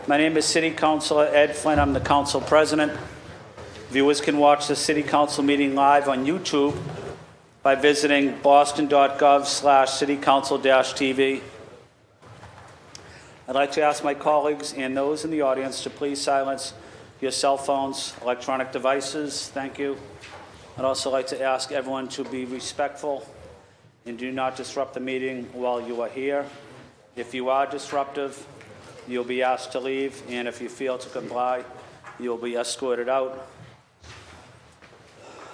My name is City Councilor Ed Flynn. I'm the Council President. Viewers can watch the City Council meeting live on YouTube by visiting boston.gov/citycouncil-tv. I'd like to ask my colleagues and those in the audience to please silence your cell phones, electronic devices. Thank you. I'd also like to ask everyone to be respectful and do not disrupt the meeting while you are here. If you are disruptive, you'll be asked to leave, and if you fail to comply, you'll be escorted out.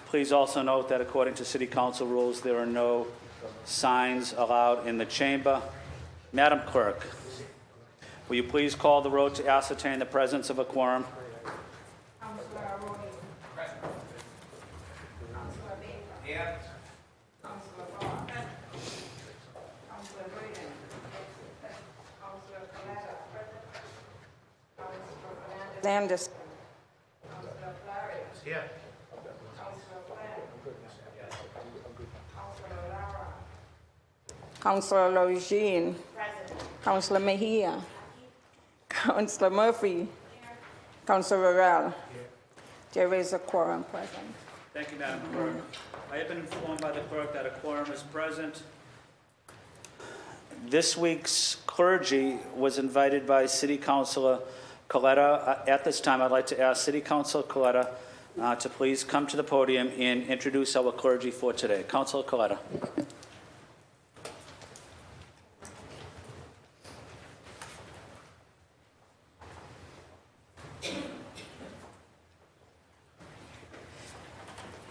Please also note that according to City Council rules, there are no signs allowed in the chamber. Madam Clerk, will you please call the roll to ascertain the presence of a quorum? Landis. Here. Councillor Logine. Councillor Mejia. Councillor Murphy. Councillor Rurel. There is a quorum present. Thank you, Madam Clerk. I have been informed by the clerk that a quorum is present. This week's clergy was invited by City Councilor Coletta. At this time, I'd like to ask City Councilor Coletta to please come to the podium and introduce our clergy for today. Councilor Coletta.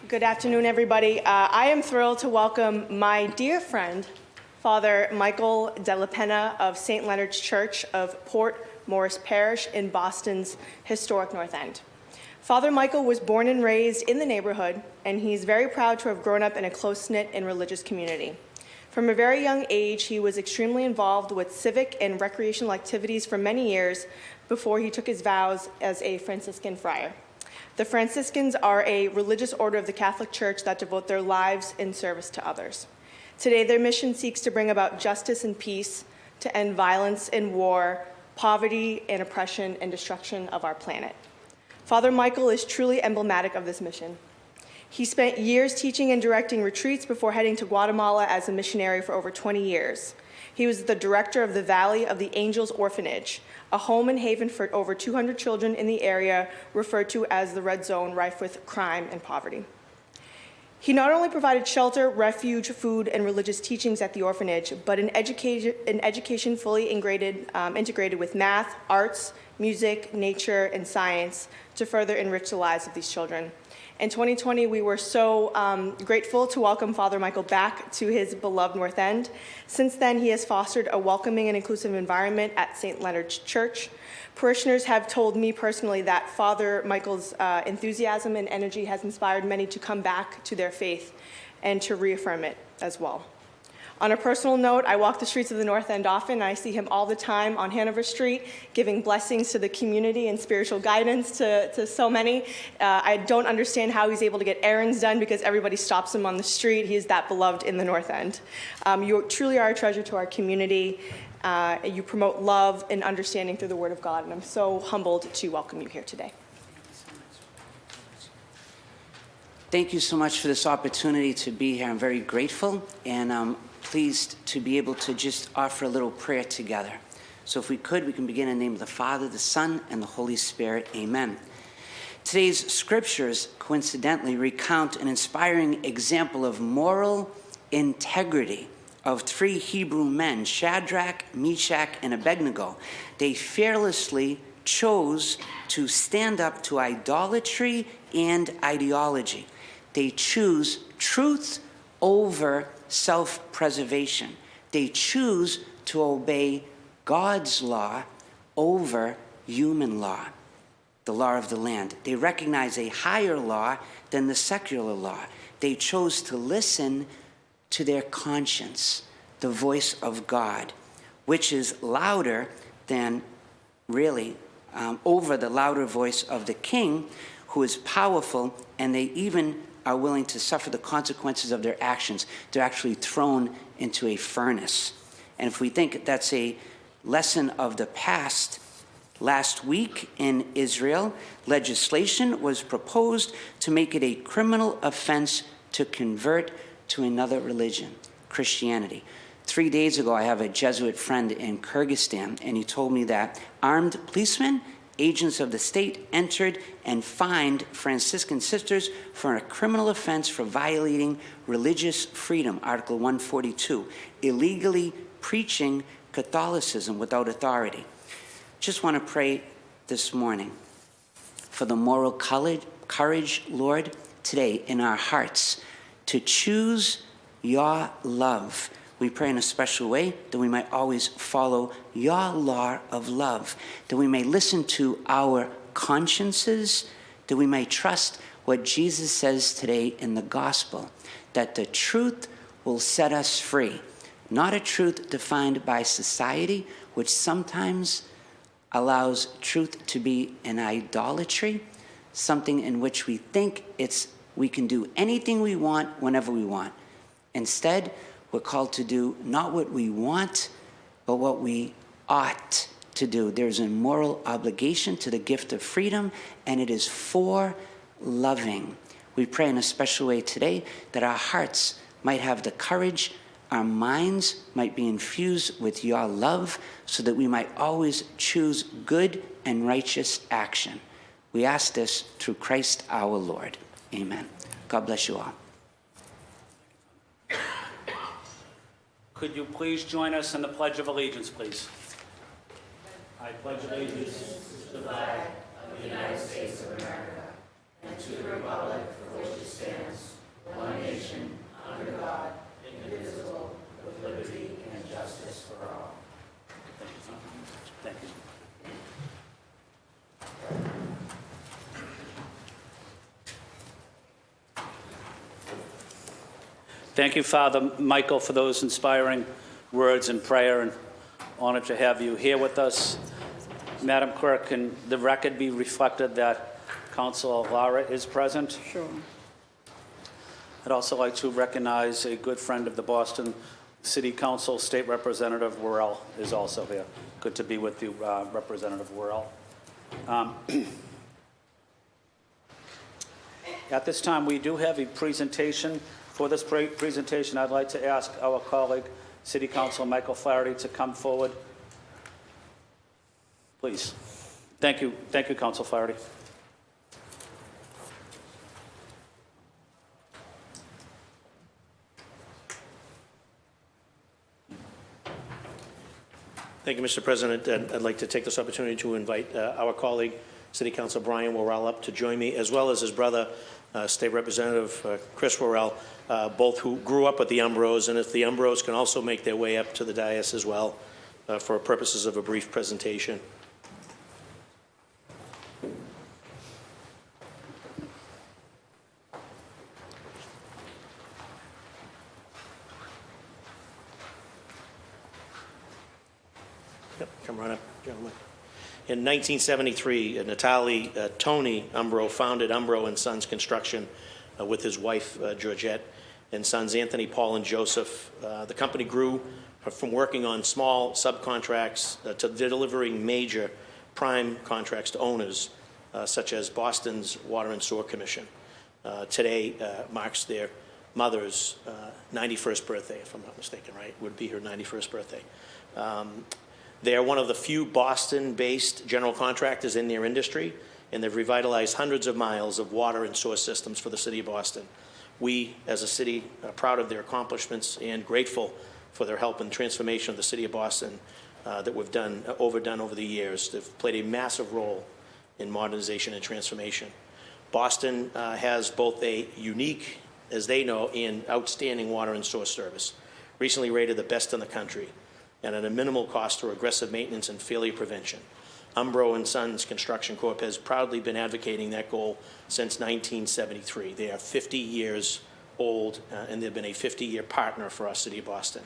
Good afternoon, everybody. I am thrilled to welcome my dear friend, Father Michael De La Pena of St. Leonard's Church of Port Morris Parish in Boston's historic North End. Father Michael was born and raised in the neighborhood, and he's very proud to have grown up in a close-knit and religious community. From a very young age, he was extremely involved with civic and recreational activities for many years before he took his vows as a Franciscan friar. The Franciscans are a religious order of the Catholic Church that devote their lives in service to others. Today, their mission seeks to bring about justice and peace, to end violence and war, poverty and oppression and destruction of our planet. Father Michael is truly emblematic of this mission. He spent years teaching and directing retreats before heading to Guatemala as a missionary for over 20 years. He was the director of the Valley of the Angels Orphanage, a home and haven for over 200 children in the area referred to as the Red Zone, rife with crime and poverty. He not only provided shelter, refuge, food, and religious teachings at the orphanage, but an education fully integrated with math, arts, music, nature, and science to further enrich the lives of these children. In 2020, we were so grateful to welcome Father Michael back to his beloved North End. Since then, he has fostered a welcoming and inclusive environment at St. Leonard's Church. Parishioners have told me personally that Father Michael's enthusiasm and energy has inspired many to come back to their faith and to reaffirm it as well. On a personal note, I walk the streets of the North End often, and I see him all the time on Hanover Street, giving blessings to the community and spiritual guidance to so many. I don't understand how he's able to get errands done because everybody stops him on the street. He is that beloved in the North End. You truly are a treasure to our community. You promote love and understanding through the Word of God, and I'm so humbled to welcome you here today. Thank you so much for this opportunity to be here. I'm very grateful, and I'm pleased to be able to just offer a little prayer together. So if we could, we can begin in the name of the Father, the Son, and the Holy Spirit. Amen. Today's scriptures, coincidentally, recount an inspiring example of moral integrity of three Hebrew men, Shadrach, Meshach, and Abednego. They fearlessly chose to stand up to idolatry and ideology. They choose truth over self-preservation. They choose to obey God's law over human law, the law of the land. They recognize a higher law than the secular law. They chose to listen to their conscience, the voice of God, which is louder than really over the louder voice of the king, who is powerful, and they even are willing to suffer the consequences of their actions. They're actually thrown into a furnace. And if we think that's a lesson of the past, last week in Israel, legislation was proposed to make it a criminal offense to convert to another religion, Christianity. 3 days ago, I have a Jesuit friend in Kyrgyzstan, and he told me that armed policemen, agents of the state, entered and fined Franciscan sisters for a criminal offense for violating religious freedom, Article 142, illegally preaching Catholicism without authority. Just want to pray this morning for the moral courage, Lord, today in our hearts to choose your love. We pray in a special way that we might always follow your law of love, that we may listen to our consciences, that we may trust what Jesus says today in the gospel, that the truth will set us free, not a truth defined by society, which sometimes allows truth to be an idolatry, something in which we think we can do anything we want whenever we want. Instead, we're called to do not what we want, but what we ought to do. There's a moral obligation to the gift of freedom, and it is for loving. We pray in a special way today that our hearts might have the courage, our minds might be infused with your love, so that we might always choose good and righteous action. We ask this through Christ our Lord. Amen. God bless you all. Could you please join us in the Pledge of Allegiance, please? I pledge allegiance to the flag of the United States of America and to the republic for which it stands, one nation, under God, indivisible, with liberty and justice for all. Thank you. Thank you, Father Michael, for those inspiring words and prayer, and honored to have you here with us. Madam Clerk, can the record be reflected that Councilor Lara is present? Sure. I'd also like to recognize a good friend of the Boston City Council, State Representative Worrell is also here. Good to be with you, Representative Worrell. At this time, we do have a presentation. For this presentation, I'd like to ask our colleague, City Councilor Michael Flaherty, to come forward. Please. Thank you, Councilor Flaherty. Thank you, Mr. President. And I'd like to take this opportunity to invite our colleague, City Councilor Brian Worrell, up to join me, as well as his brother, State Representative Chris Worrell, both who grew up with the Umbros, and if the Umbros can also make their way up to the dais as well for purposes of a brief presentation. Yep, come right up, gentlemen. In 1973, Natali Tony Umbro founded Umbro and Sons Construction with his wife, Georgette, and sons Anthony, Paul, and Joseph. The company grew from working on small subcontracts to delivering major prime contracts to owners, such as Boston's Water and Sewer Commission. Today marks their mother's 91st birthday, if I'm not mistaken, right? Would be her 91st birthday. They are one of the few Boston-based general contractors in their industry, and they've revitalized hundreds of miles of water and sewer systems for the city of Boston. We, as a city, are proud of their accomplishments and grateful for their help in the transformation of the city of Boston that we've overdone over the years. They've played a massive role in modernization and transformation. Boston has both a unique, as they know, and outstanding water and sewer service, recently rated the best in the country, and at a minimal cost through aggressive maintenance and failure prevention. Umbro and Sons Construction Corp. has proudly been advocating that goal since 1973. They are 50 years old, and they've been a 50-year partner for our city of Boston.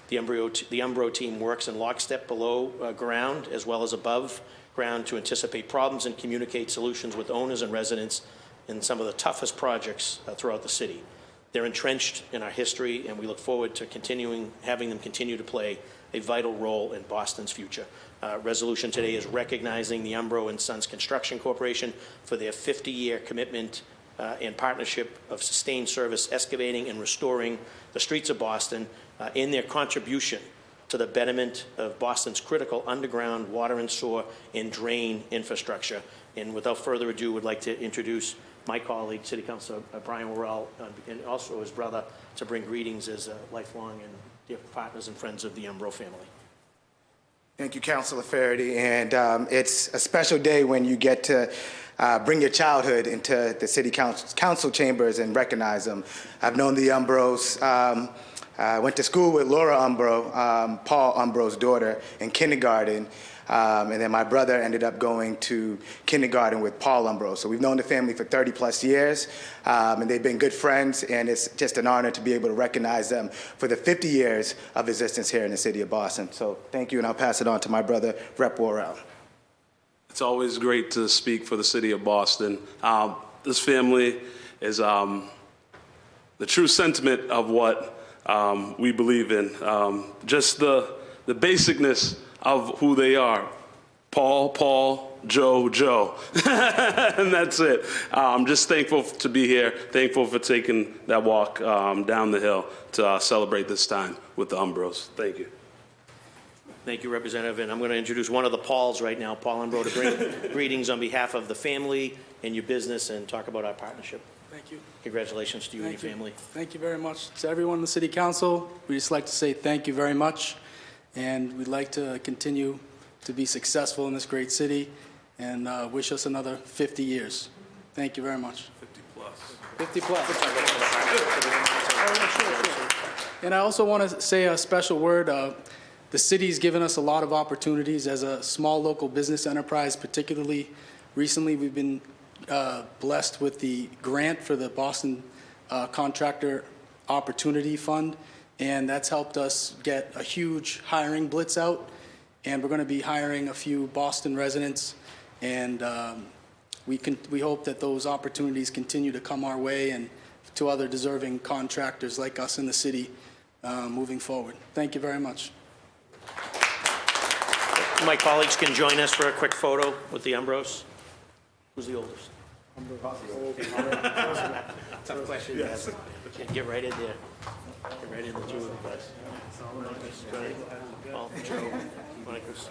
The Umbro team works in lockstep below ground as well as above ground to anticipate problems and communicate solutions with owners and residents in some of the toughest projects throughout the city. They're entrenched in our history, and we look forward to having them continue to play a vital role in Boston's future. Resolution today is recognizing the Umbro and Sons Construction Corporation for their 50-year commitment and partnership of sustained service, excavating and restoring the streets of Boston, in their contribution to the betterment of Boston's critical underground water and sewer and drain infrastructure. And without further ado, would like to introduce my colleague, City Councilor Brian Worrell, and also his brother, to bring greetings as lifelong and dear partners and friends of the Umbro family. Thank you, Councilor Faraday. And it's a special day when you get to bring your childhood into the City Council chambers and recognize them. I've known the Umbros. I went to school with Laura Umbro, Paul Umbro's daughter, in kindergarten. And then my brother ended up going to kindergarten with Paul Umbro. So we've known the family for 30 plus years, and they've been good friends, and it's just an honor to be able to recognize them for the 50 years of existence here in the city of Boston. So thank you, and I'll pass it on to my brother, Rep. Worrell. It's always great to speak for the city of Boston. This family is the true sentiment of what we believe in. Just the basicness of who they are. Paul, Joe. And that's it. I'm just thankful to be here, thankful for taking that walk down the hill to celebrate this time with the Umbros. Thank you. Thank you, Representative. And I'm going to introduce one of the Pauls right now, Paul Umbro, to bring greetings on behalf of the family and your business and talk about our partnership. Thank you. Congratulations to you and your family. Thank you very much. To everyone in the City Council, we'd just like to say thank you very much. And we'd like to continue to be successful in this great city and wish us another 50 years. Thank you very much. 50 plus. And I also want to say a special word. The city's given us a lot of opportunities as a small local business enterprise, particularly recently we've been blessed with the grant for the Boston Contractor Opportunity Fund. And that's helped us get a huge hiring blitz out. And we're going to be hiring a few Boston residents. And we hope that those opportunities continue to come our way and to other deserving contractors like us in the city moving forward. Thank you very much. My colleagues can join us for a quick photo with the Umbros. Who's the oldest? Tough question. Yes. Get right in there. Get right in the two of you guys. Paul, Joe, Marcus.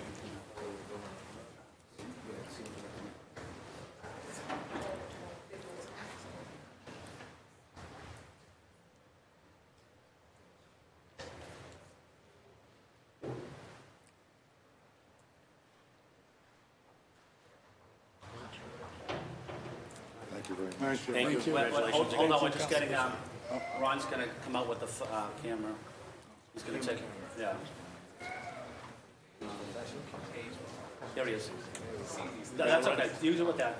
Thank you. Congratulations. Hold on, we're just getting, Ron's going to come out with the camera. He's going to take, yeah. There he is. That's okay, use it with that.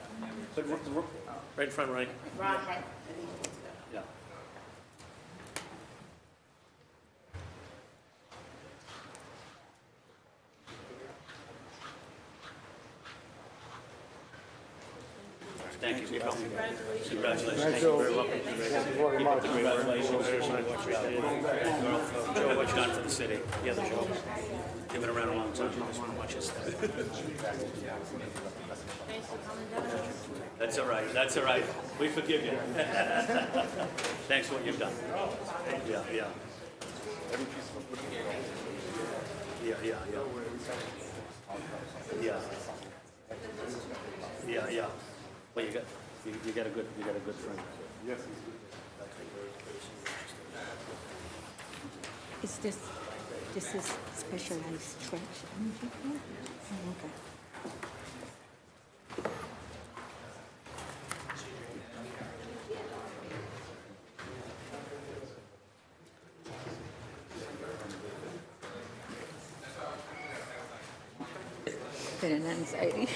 But Right in front, right? yeah. Thank you. Congratulations. Thank you very much. Keep up the congratulations. Joe, what you done for the city? The other Joe. You've been around a long time. I just want to watch your step. That's all right. That's all right. We forgive you. Thanks for what you've done. Yeah, yeah. Yeah, yeah, yeah. Yeah. Yeah, yeah. Well, you got a good friend. Yes. Is this is specialized stretch? Okay. Bit of anxiety.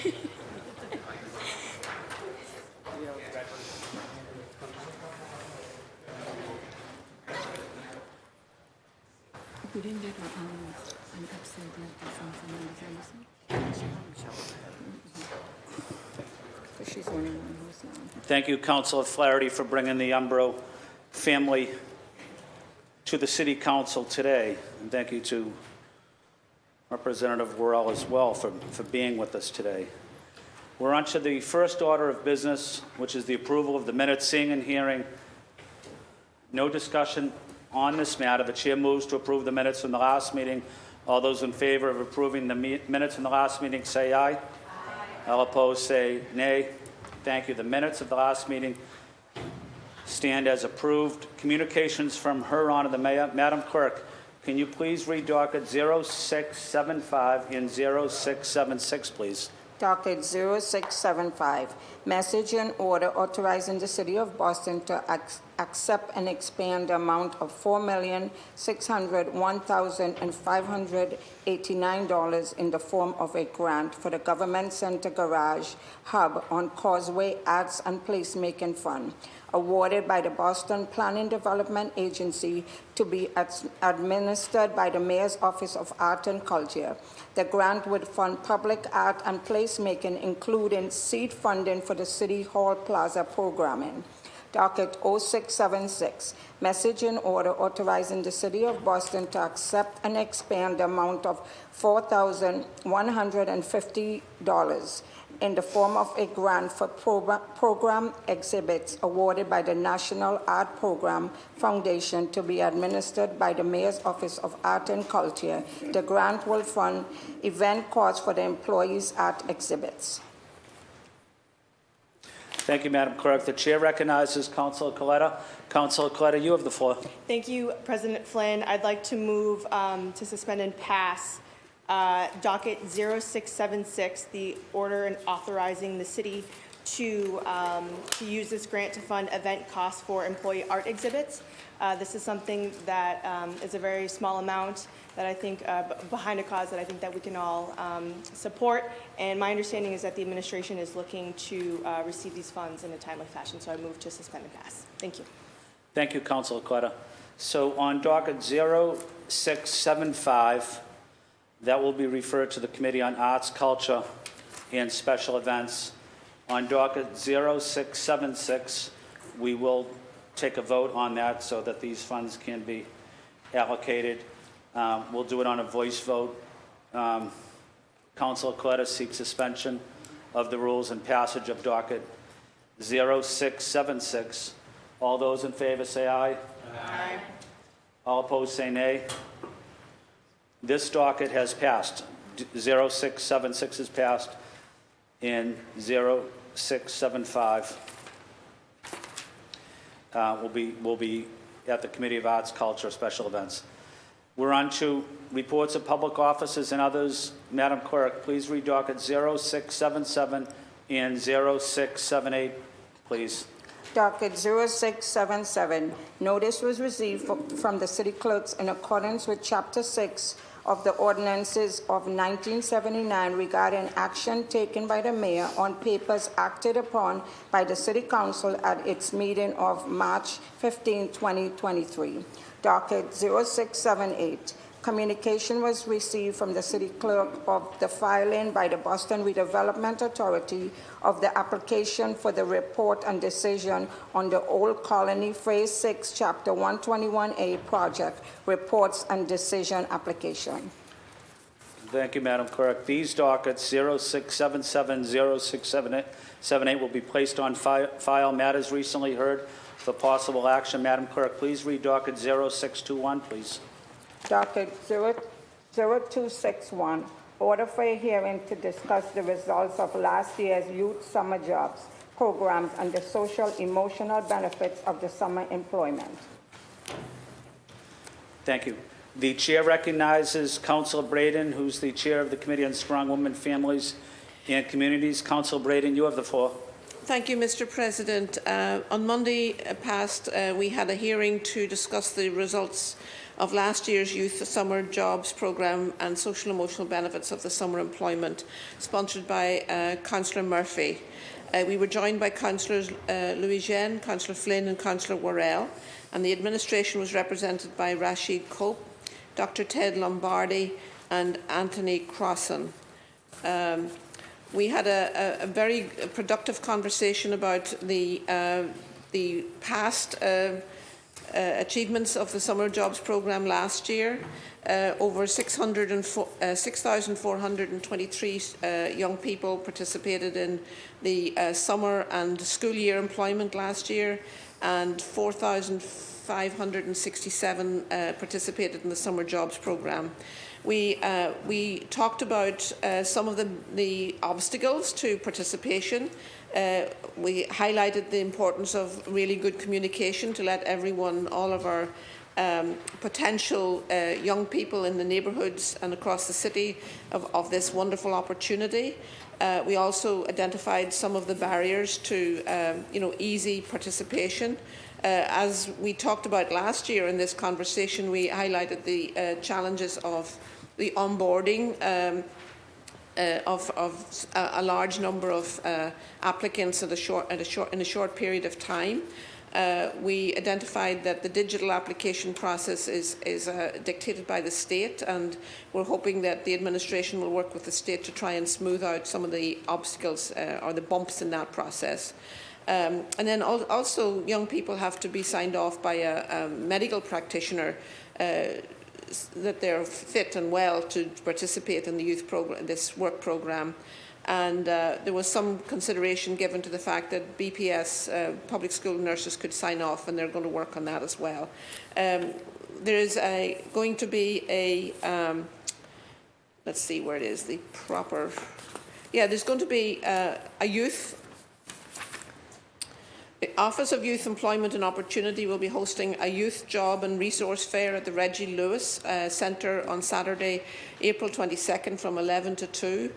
We didn't get an upside down from Fernandez Anderson. So she's the only one who's now. Thank you, Councilor Flaherty, for bringing the Umbro family to the City Council today. And thank you to Representative Worrell as well for being with us today. We're on to the first order of business, which is the approval of the minutes, seeing and hearing. No discussion on this matter. The chair moves to approve the minutes from the last meeting. All those in favor of approving the minutes from the last meeting say aye. Aye. All opposed say nay. Thank you. The minutes of the last meeting stand as approved. Communications from her honor the mayor. Madam Clerk, can you please read docket 0675 and 0676, please? Docket 0675, message and order authorizing the City of Boston to accept and expand the amount of $4,601,589 in the form of a grant for the Government Center Garage Hub on Causeway Arts and Placemaking Fund, awarded by the Boston Planning Development Agency to be administered by the Mayor's Office of Art and Culture. The grant would fund public art and placemaking, including seed funding for the City Hall Plaza programming. Docket 0676, message in order authorizing the City of Boston to accept and expand the amount of $4,150 in the form of a grant for program exhibits awarded by the National Art Program Foundation to be administered by the Mayor's Office of Art and Culture. The grant will fund event costs for the employees' art exhibits. Thank you, Madam Clerk. The chair recognizes Councilor Coletta. Councilor Coletta, you have the floor. Thank you, President Flynn. I'd like to move to suspend and pass docket 0676, the order and authorizing the city to use this grant to fund event costs for employee art exhibits. This is something that is a very small amount that I think, behind a cause that I think that we can all support. And my understanding is that the administration is looking to receive these funds in a timely fashion. So I move to suspend and pass. Thank you. Thank you, Councilor Coletta. So on docket 0675, that will be referred to the Committee on Arts, Culture, and Special Events. On docket 0676, we will take a vote on that so that these funds can be allocated. We'll do it on a voice vote. Councilor Coletta seeks suspension of the rules and passage of docket 0676. All those in favor say aye. Aye. All opposed say nay. This docket has passed. 0676 has passed, and 0675 will be at the Committee of Arts, Culture, Special Events. We're on to reports of public offices and others. Madam Clerk, please read docket 0677 and 0678, please. Docket 0677, notice was received from the city clerks in accordance with Chapter 6 of the ordinances of 1979 regarding action taken by the mayor on papers acted upon by the City Council at its meeting of March 15, 2023. Docket 0678, Communication was received from the city clerk of the filing by the Boston Redevelopment Authority of the application for the report and decision on the Old Colony Phase 6, Chapter 121A project, reports and decision application. Thank you, Madam Clerk. These dockets 0677, 0678 will be placed on file. Matters recently heard for possible action. Madam Clerk, please read docket 0621, please. Docket 0261, order for a hearing to discuss the results of last year's youth summer jobs programs and the social emotional benefits of the summer employment. Thank you. The chair recognizes Councilor Braden, who's the chair of the Committee on Strong Women, Families, and Communities. Councilor Braden, you have the floor. Thank you, Mr. President. On Monday past, we had a hearing to discuss the results of last year's Youth Summer Jobs Programme and social emotional benefits of the summer employment, sponsored by Councillor Murphy. We were joined by Councillors Louis-Jean, Councillor Flynn and Councillor Worrell, and the administration was represented by Rashid Cope, Dr. Ted Lombardi and Anthony Crossan. We had a very productive conversation about the past achievements of the Summer Jobs Programme last year. Over 6,423 young people participated in the summer and school year employment last year, and 4,567 participated in the Summer Jobs Programme. We talked about some of the obstacles to participation. We highlighted the importance of really good communication to let everyone, all of our potential young people in the neighbourhoods and across the city of this wonderful opportunity. We also identified some of the barriers to easy participation. As we talked about last year in this conversation, we highlighted the challenges of the onboarding of a large number of applicants in a short period of time. We identified that the digital application process is dictated by the state, and we're hoping that the administration will work with the state to try and smooth out some of the obstacles or the bumps in that process. And then also young people have to be signed off by a medical practitioner that they're fit and well to participate in the youth program, this work program. And there was some consideration given to the fact that BPS, public school nurses, could sign off, and they're going to work on that as well. There is going to be a, let's see where it is, the proper, there's going to be a youth, the Office of Youth Employment and Opportunity will be hosting a youth job and resource fair at the Reggie Lewis Centre on Saturday, April 22nd from 11 to 2.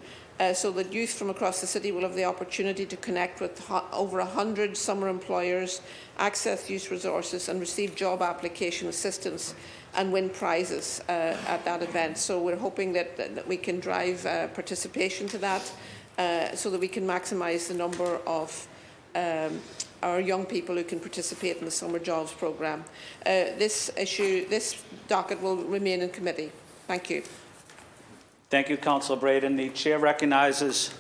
So that youth from across the city will have the opportunity to connect with over 100 summer employers, access youth resources and receive job application assistance and win prizes at that event. So we're hoping that we can drive participation to that so that we can maximise the number of our young people who can participate in the Summer Jobs Programme. This docket will remain in committee. Thank you. Thank you, Councillor Braden. The chair recognizes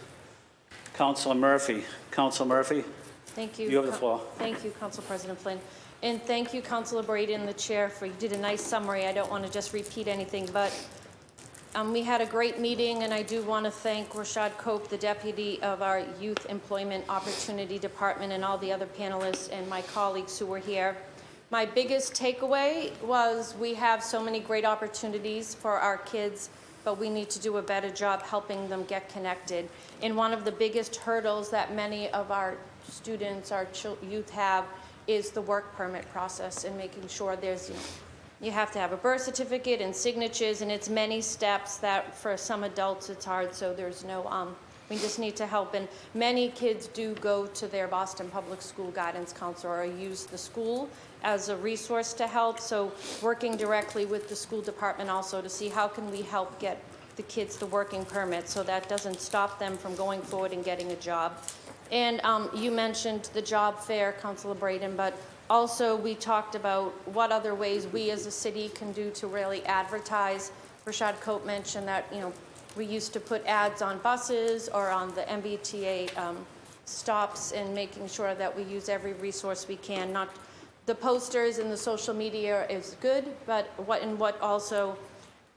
Councillor Murphy. Councillor Murphy, thank you. You have the floor. Thank you, Council President Flynn. And thank you, Councillor Braden, the chair, you did a nice summary. I don't want to just repeat anything, but we had a great meeting, and I do want to thank Rashad Cope, the deputy of our Youth Employment Opportunity Department, and all the other panelists and my colleagues who were here. My biggest takeaway was we have so many great opportunities for our kids, but we need to do a better job helping them get connected. And one of the biggest hurdles that many of our students, our youth have, is the work permit process and making sure there's, you have to have a birth certificate and signatures, and it's many steps that for some adults it's hard, so there's no, we just need to help. And many kids do go to their Boston Public School guidance counselor or use the school as a resource to help. So working directly with the school department also to see how can we help get the kids the working permit so that doesn't stop them from going forward and getting a job. And you mentioned the job fair, Councilor Braden, but also we talked about what other ways we as a city can do to really advertise Rashad Cope mentioned that, we used to put ads on buses or on the MBTA stops, and making sure that we use every resource we can. Not the posters and the social media is good, but what also,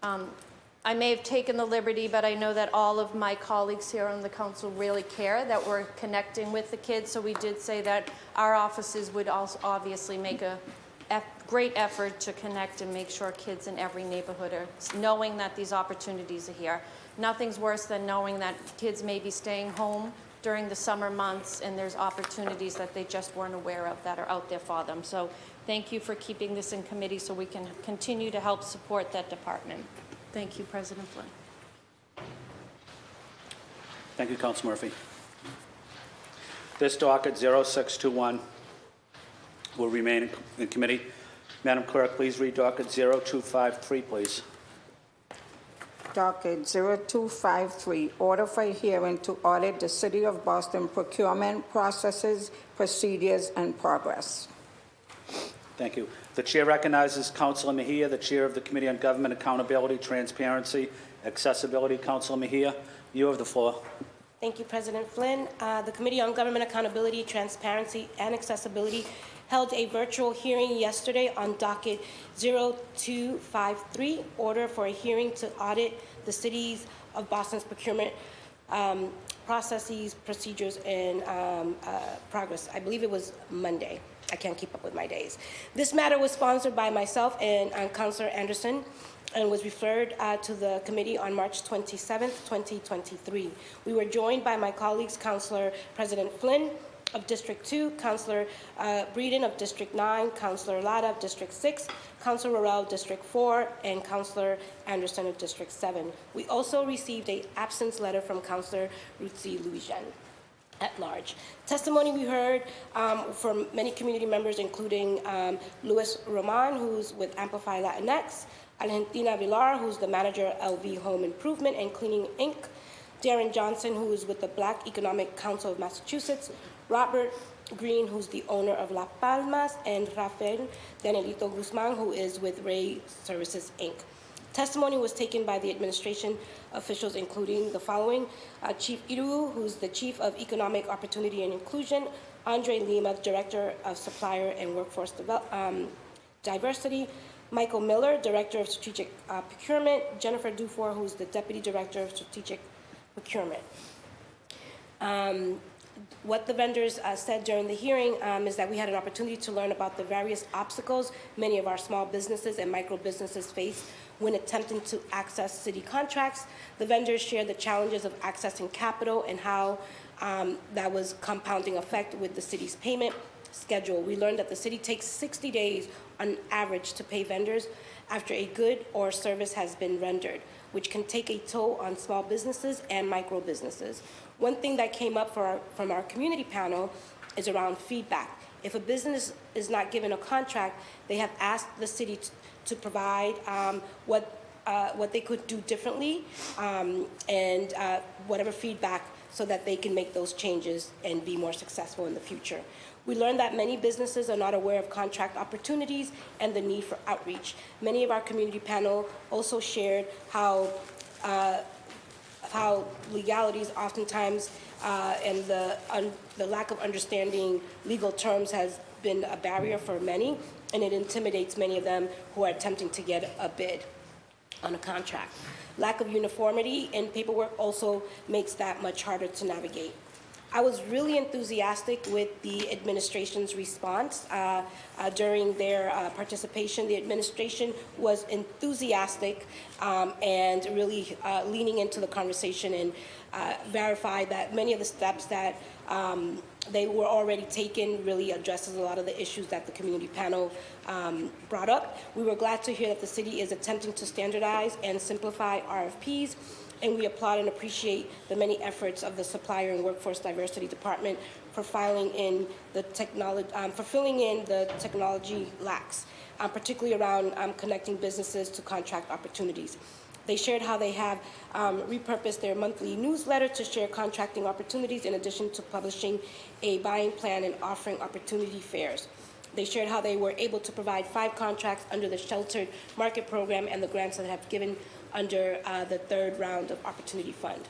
I may have taken the liberty, but I know that all of my colleagues here on the council really care that we're connecting with the kids. So we did say that our offices would also obviously make a great effort to connect and make sure kids in every neighborhood are knowing that these opportunities are here. Nothing's worse than knowing that kids may be staying home during the summer months and there's opportunities that they just weren't aware of that are out there for them. So thank you for keeping this in committee so we can continue to help support that department. Thank you, President Flynn. Thank you, Council Murphy. This docket 0621 will remain in committee. Madam Clerk, please read docket 0253, please. Docket 0253, order for a hearing to audit the City of Boston procurement processes, procedures, and progress. Thank you. The chair recognizes Councilor Mejia, the chair of the Committee on Government Accountability, Transparency, Accessibility. Councilor Mejia, you have the floor. Thank you, President Flynn. The Committee on Government Accountability, Transparency, and Accessibility held a virtual hearing yesterday on docket 0253, order for a hearing to audit the City of Boston's procurement processes, procedures, and progress. I believe it was Monday. I can't keep up with my days. This matter was sponsored by myself and Councilor Anderson, and was referred to the committee on March 27th, 2023. We were joined by my colleagues, Councilor President Flynn of District 2, Councilor Breeden of District 9, Councilor Lada of District 6, Councilor Roel of District 4, and Councilor Anderson of District 7. We also received an absence letter from Councilor Ruthie Louijean at large. Testimony we heard from many community members, including Luis Roman, who's with Amplify Latinx, Argentina Villar, who's the manager of LV Home Improvement and Cleaning, Inc., Darren Johnson, who is with the Black Economic Council of Massachusetts, Robert Green, who's the owner of La Palmas, and Rafael Danielito Guzman, who is with Ray Services, Inc. Testimony was taken by the administration officials, including the following: Chief Iru, who's the Chief of Economic Opportunity and Inclusion, Andre Lima, Director of Supplier and Workforce Diversity, Michael Miller, Director of Strategic Procurement, Jennifer Dufour, who's the Deputy Director of Strategic Procurement. What the vendors said during the hearing is that we had an opportunity to learn about the various obstacles many of our small businesses and micro businesses face when attempting to access city contracts. The vendors shared the challenges of accessing capital and how that was compounding effect with the city's payment schedule. We learned that the city takes 60 days on average to pay vendors after a good or service has been rendered, which can take a toll on small businesses and micro businesses. One thing that came up from our community panel is around feedback. If a business is not given a contract, they have asked the city to provide what they could do differently and whatever feedback so that they can make those changes and be more successful in the future. We learned that many businesses are not aware of contract opportunities and the need for outreach. Many of our community panel also shared how legalities oftentimes and the lack of understanding legal terms has been a barrier for many, and it intimidates many of them who are attempting to get a bid on a contract. Lack of uniformity in paperwork also makes that much harder to navigate. I was really enthusiastic with the administration's response during their participation. The administration was enthusiastic and really leaning into the conversation and verified that many of the steps that they were already taken really addresses a lot of the issues that the community panel brought up. We were glad to hear that the city is attempting to standardize and simplify RFPs, and we applaud and appreciate the many efforts of the Supplier and Workforce Diversity Department for filling in the technology lacks, particularly around connecting businesses to contract opportunities. They shared how they have repurposed their monthly newsletter to share contracting opportunities in addition to publishing a buying plan and offering opportunity fairs. They shared how they were able to provide 5 contracts under the Sheltered Market Program and the grants that have given under the third round of Opportunity Fund.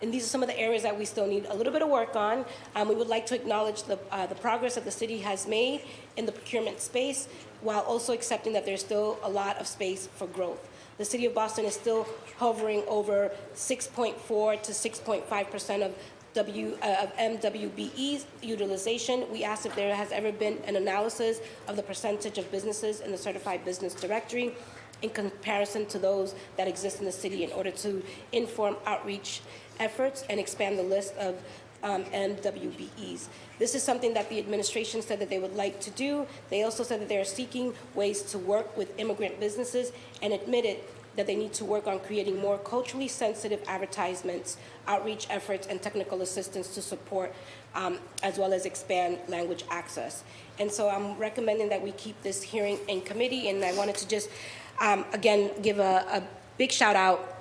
And these are some of the areas that we still need a little bit of work on. We would like to acknowledge the progress that the city has made in the procurement space, while also accepting that there's still a lot of space for growth. The City of Boston is still hovering over 6.4 to 6.5% of MWBE utilization. We asked if there has ever been an analysis of the percentage of businesses in the Certified Business Directory in comparison to those that exist in the city, in order to inform outreach efforts and expand the list of MWBEs. This is something that the administration said that they would like to do. They also said that they are seeking ways to work with immigrant businesses, and admitted that they need to work on creating more culturally sensitive advertisements, outreach efforts, and technical assistance to support, as well as expand language access. And so I'm recommending that we keep this hearing in committee, and I wanted to just, again, give a big shout out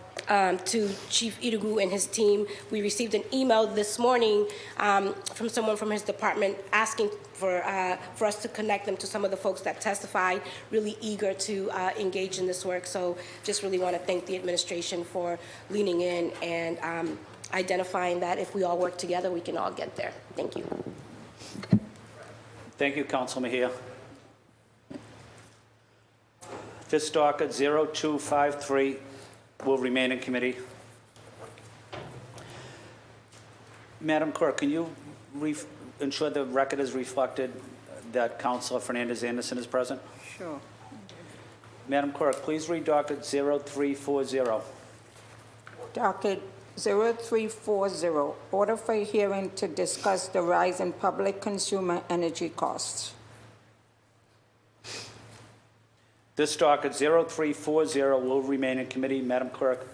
to Chief Irugu and his team. We received an email this morning from someone from his department asking for us to connect them to some of the folks that testified, really eager to engage in this work. So just really want to thank the administration for leaning in and identifying that if we all work together, we can all get there. Thank you. Thank you, Council Mejia. Fifth docket 0253 will remain in committee. Madam Clerk, can you ensure the record is reflected that Councilor Fernandez Anderson is present? Sure. Madam Clerk, please read docket 0340. Docket 0340, order for a hearing to discuss the rise in public consumer energy costs. This docket 0340 will remain in committee. Madam Clerk,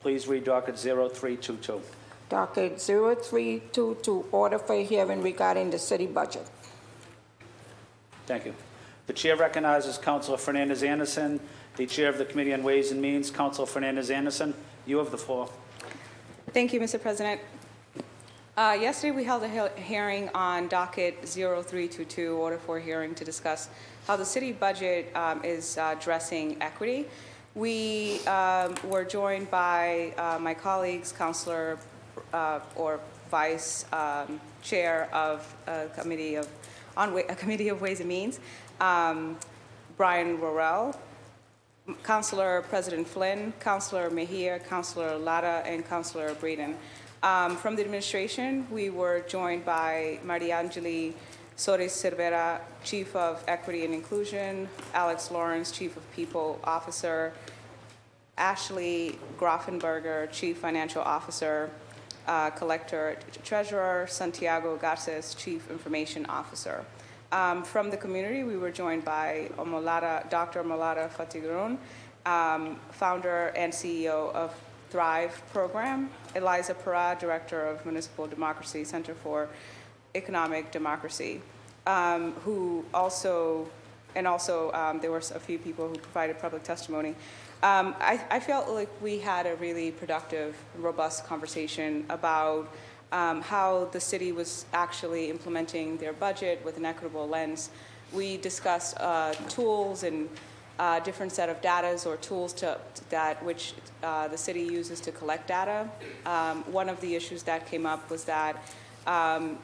please read docket 0322. Docket 0322, order for a hearing regarding the city budget. Thank you. The chair recognizes Councilor Fernandez Anderson, the chair of the Committee on Ways and Means. Councilor Fernandez Anderson, you have the floor. Thank you, Mr. President. Yesterday, we held a hearing on docket 0322, order for a hearing to discuss how the city budget is addressing equity. We were joined by my colleagues, Councilor or Vice Chair of a Committee of Ways and Means, Brian Worrell, Councilor President Flynn, Councilor Mejia, Councilor Lara, and Councilor Breeden. From the administration, we were joined by Mariangeli Soares Cervera, Chief of Equity and Inclusion, Alex Lawrence, Chief of People Officer, Ashley Grafenberger, Chief Financial Officer, Collector Treasurer, Santiago Garces, Chief Information Officer. From the community, we were joined by Dr. Omolara Fatiguron, founder and CEO of Thrive Program, Eliza Parra, Director of Municipal Democracy Center for Economic Democracy, there were a few people who provided public testimony. I felt like we had a really productive, robust conversation about how the city was actually implementing their budget with an equitable lens. We discussed tools and different set of data or tools which the city uses to collect data. One of the issues that came up was that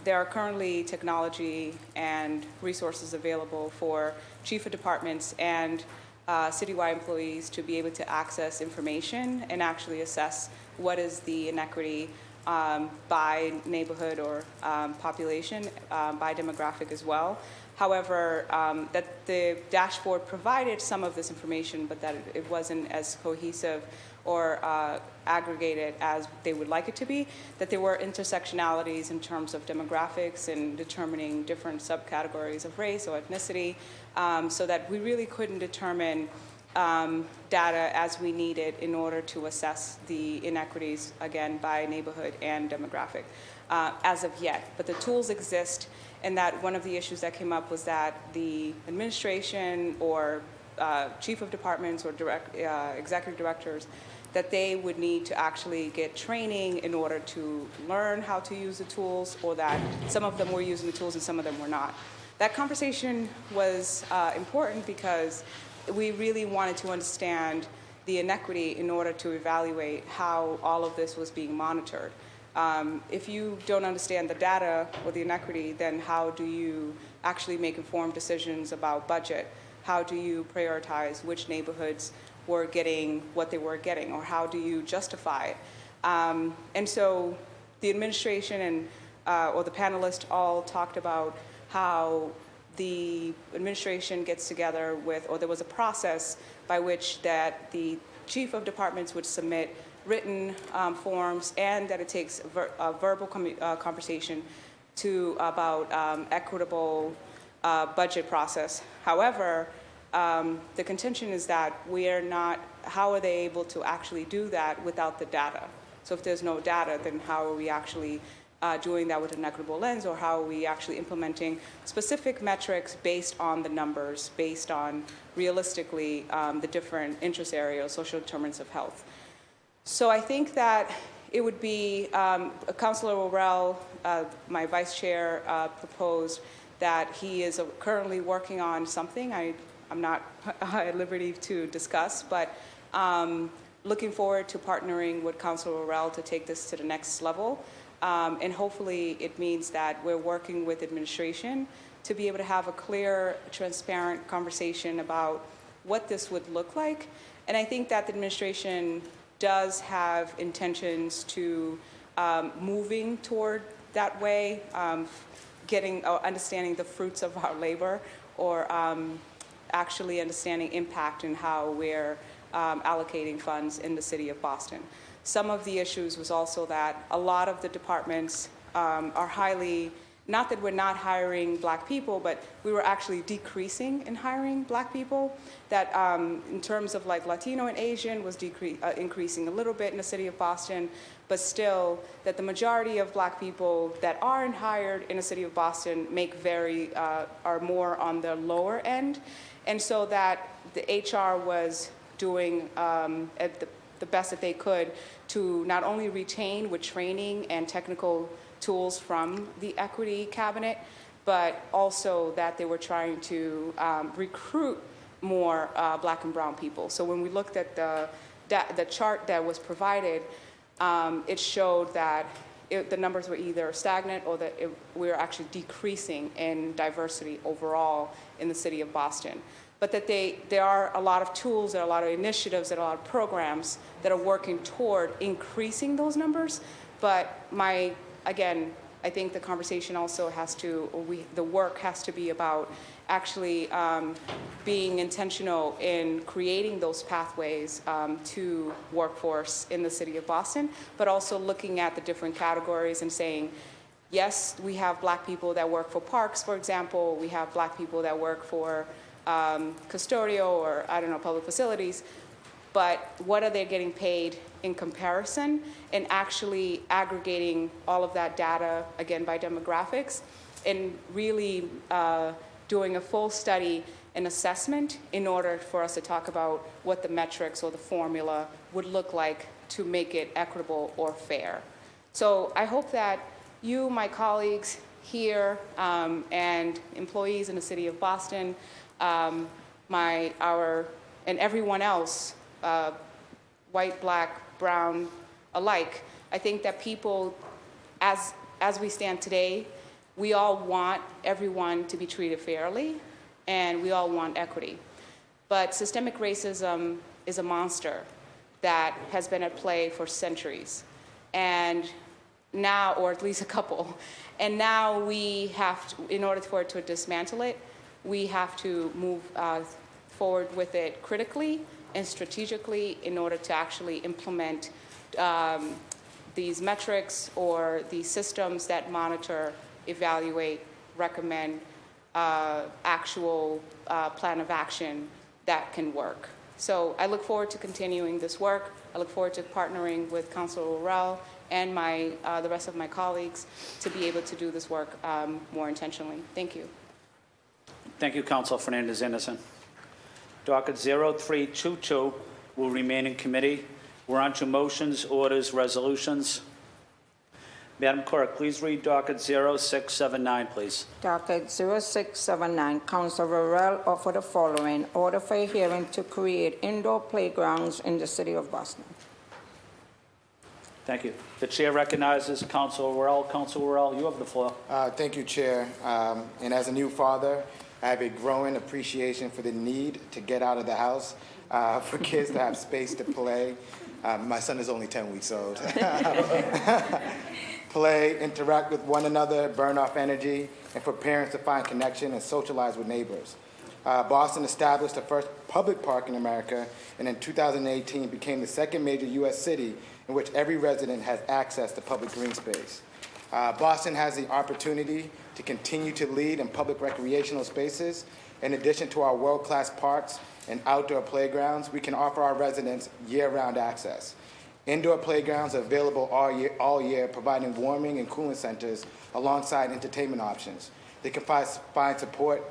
there are currently technology and resources available for chief of departments and citywide employees to be able to access information and actually assess what is the inequity by neighborhood or population, by demographic as well. However, that the dashboard provided some of this information, but that it wasn't as cohesive or aggregated as they would like it to be, that there were intersectionalities in terms of demographics and determining different subcategories of race or ethnicity, so that we really couldn't determine data as we needed in order to assess the inequities, again, by neighborhood and demographic as of yet. But the tools exist, and that one of the issues that came up was that the administration or chief of departments or executive directors, that they would need to actually get training in order to learn how to use the tools, or that some of them were using the tools and some of them were not. That conversation was important because we really wanted to understand the inequity in order to evaluate how all of this was being monitored. If you don't understand the data or the inequity, then how do you actually make informed decisions about budget? How do you prioritize which neighborhoods were getting what they were getting, or how do you justify it? And so the administration and or the panelists all talked about how the administration gets together with, or there was a process by which that the chief of departments would submit written forms, and that it takes a verbal conversation to about equitable budget process. However, the contention is that we are not, how are they able to actually do that without the data? So if there's no data, then how are we actually doing that with an equitable lens, or how are we actually implementing specific metrics based on the numbers, based on realistically the different interest areas, social determinants of health? So I think that it would be, Councilor Worrell, my vice chair, proposed that he is currently working on something. I'm not at liberty to discuss, but looking forward to partnering with Councilor Worrell to take this to the next level. And hopefully it means that we're working with administration to be able to have a clear, transparent conversation about what this would look like. And I think that the administration does have intentions to moving toward that way, getting or understanding the fruits of our labor, or actually understanding impact and how we're allocating funds in the city of Boston. Some of the issues was also that a lot of the departments are highly, not that we're not hiring Black people, but we were actually decreasing in hiring Black people. That in terms of like Latino and Asian was increasing a little bit in the city of Boston, but still that the majority of Black people that aren't hired in the city of Boston are more on the lower end. And so that the HR was doing at the best that they could to not only retain with training and technical tools from the equity cabinet, but also that they were trying to recruit more Black and brown people. So when we looked at the chart that was provided, it showed that the numbers were either stagnant or that we were actually decreasing in diversity overall in the city of Boston. But that there are a lot of tools, there are a lot of initiatives, there are a lot of programs that are working toward increasing those numbers. But again, I think the conversation also has to, the work has to be about actually being intentional in creating those pathways to workforce in the city of Boston, but also looking at the different categories and saying, yes, we have Black people that work for parks, for example, we have Black people that work for custodial or, public facilities, but what are they getting paid in comparison, and actually aggregating all of that data, again, by demographics, and really doing a full study and assessment in order for us to talk about what the metrics or the formula would look like to make it equitable or fair. So I hope that you, my colleagues here, and employees in the city of Boston, and everyone else, white, Black, brown alike, I think that people, as we stand today, we all want everyone to be treated fairly, and we all want equity. But systemic racism is a monster that has been at play for centuries, and now, or at least a couple, and now we have to, in order for it to dismantle it, we have to move forward with it critically and strategically in order to actually implement these metrics or these systems that monitor, evaluate, recommend actual plan of action that can work. So I look forward to continuing this work. I look forward to partnering with Councilor Worrell and the rest of my colleagues to be able to do this work more intentionally. Thank you. Thank you, Councilor Fernandez-Anderson. Docket 0322 will remain in committee. We're on to motions, orders, resolutions. Madam Clerk, please read docket 0679, please. Docket 0679, Councilor Royal offered the following: order for a hearing to create indoor playgrounds in the city of Boston. Thank you. The chair recognizes Councilor Worrell. Councilor Worrell, you have the floor. Thank you, Chair. And as a new father, I have a growing appreciation for the need to get out of the house, for kids to have space to play. My son is only 10 weeks old. Play, interact with one another, burn off energy, and for parents to find connection and socialize with neighbors. Boston established the first public park in America, and in 2018 became the second major U.S. city in which every resident has access to public green space. Boston has the opportunity to continue to lead in public recreational spaces. In addition to our world-class parks and outdoor playgrounds, we can offer our residents year-round access. Indoor playgrounds are available all year, providing warming and cooling centers alongside entertainment options. They can find support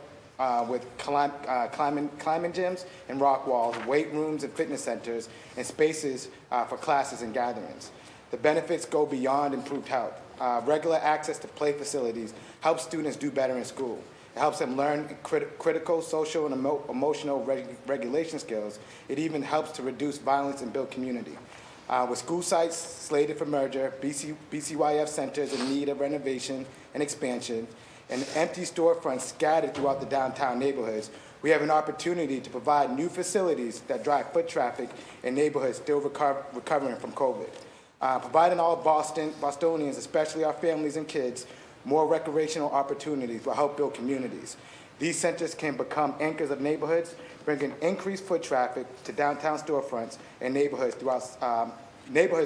with climbing gyms and rock walls, weight rooms and fitness centers, and spaces for classes and gatherings. The benefits go beyond improved health. Regular access to play facilities helps students do better in school. It helps them learn critical social and emotional regulation skills. It even helps to reduce violence and build community. With school sites slated for merger, BCYF centers in need of renovation and expansion, and empty storefronts scattered throughout the downtown neighborhoods, we have an opportunity to provide new facilities that drive foot traffic in neighborhoods still recovering from COVID. Providing all Bostonians, especially our families and kids, more recreational opportunities will help build communities. These centers can become anchors of neighborhoods, bringing increased foot traffic to downtown storefronts and neighborhood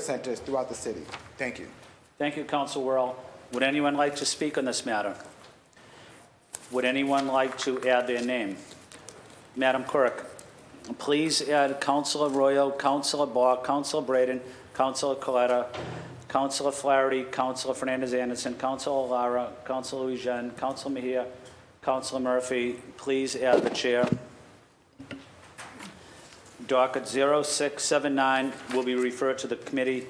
centers throughout the city. Thank you. Thank you, Councilor Worrell. Would anyone like to speak on this matter? Would anyone like to add their name? Madam Clerk, please add Councilor Arroyo, Councilor Barr, Councilor Braden, Councilor Coletta, Councilor Flaherty, Councilor Fernandez-Anderson, Councilor Lara, Councilor Louis-Jean, Councilor Mejia, Councilor Murphy. Please add the chair. Docket 0679 will be referred to the Committee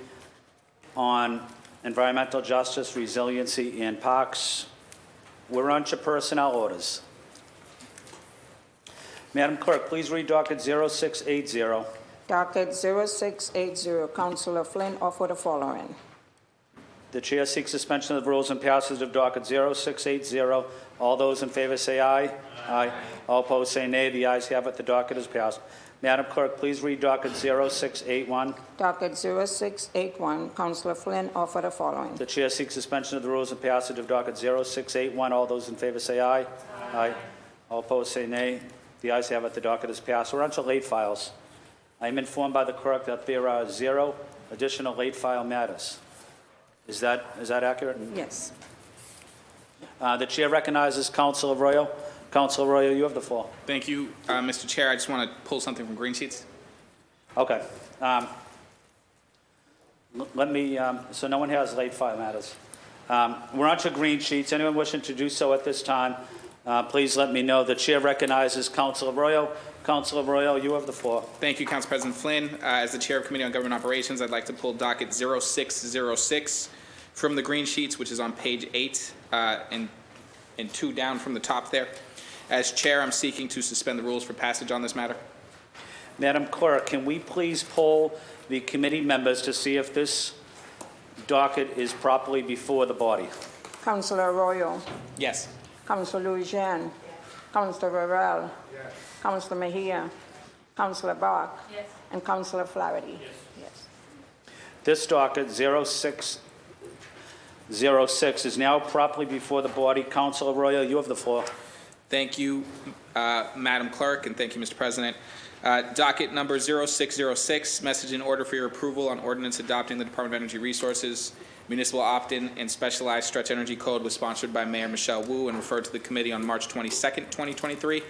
on Environmental Justice, Resiliency, and Parks. We're on to personnel orders. Madam Clerk, please read docket 0680. Docket 0680, Councilor Flynn offered the following: The chair seeks suspension of the rules and passage of docket 0680. All those in favor say aye. Aye. All opposed say nay. The ayes have it. The docket is passed. Madam Clerk, please read docket 0681. Docket 0681, Councilor Flynn offered the following: The chair seeks suspension of the rules and passage of docket 0681. All those in favor say aye. Aye. All opposed say nay. The ayes have it. The docket is passed. We're on to late files. I am informed by the clerk that there are 0 additional late file matters. Is that accurate? Yes. The chair recognizes Councilor Arroyo. Councilor Arroyo, you have the floor. Thank you, Mr. Chair. I just want to pull something from Green Sheets. Okay. Let me, so no one has late file matters. We're on to green sheets. Anyone wishing to do so at this time, please let me know. The chair recognizes Councilor Arroyo. Councilor Arroyo, you have the floor. Thank you, Council President Flynn. As the Chair of Committee on Government Operations, I'd like to pull docket 0606 from the Green Sheets, which is on page 8 and 2 down from the top there. As Chair, I'm seeking to suspend the rules for passage on this matter. Madam Clerk, can we please poll the committee members to see if this docket is properly before the body? Councilor Arroyo. Yes. Councilor Louis-Jean. Councilor Royal. Councilor Mejia. Councilor Bach. Yes. And Councilor Flaherty. Yes. This docket 0606 is now properly before the body. Councilor Arroyo, you have the floor. Thank you, Madam Clerk, and thank you, Mr. President. Docket number 0606, message in order for your approval on ordinance adopting the Department of Energy Resources Municipal Opt-in and Specialized Stretch Energy Code was sponsored by Mayor Michelle Wu and referred to the committee on March 22nd, 2023.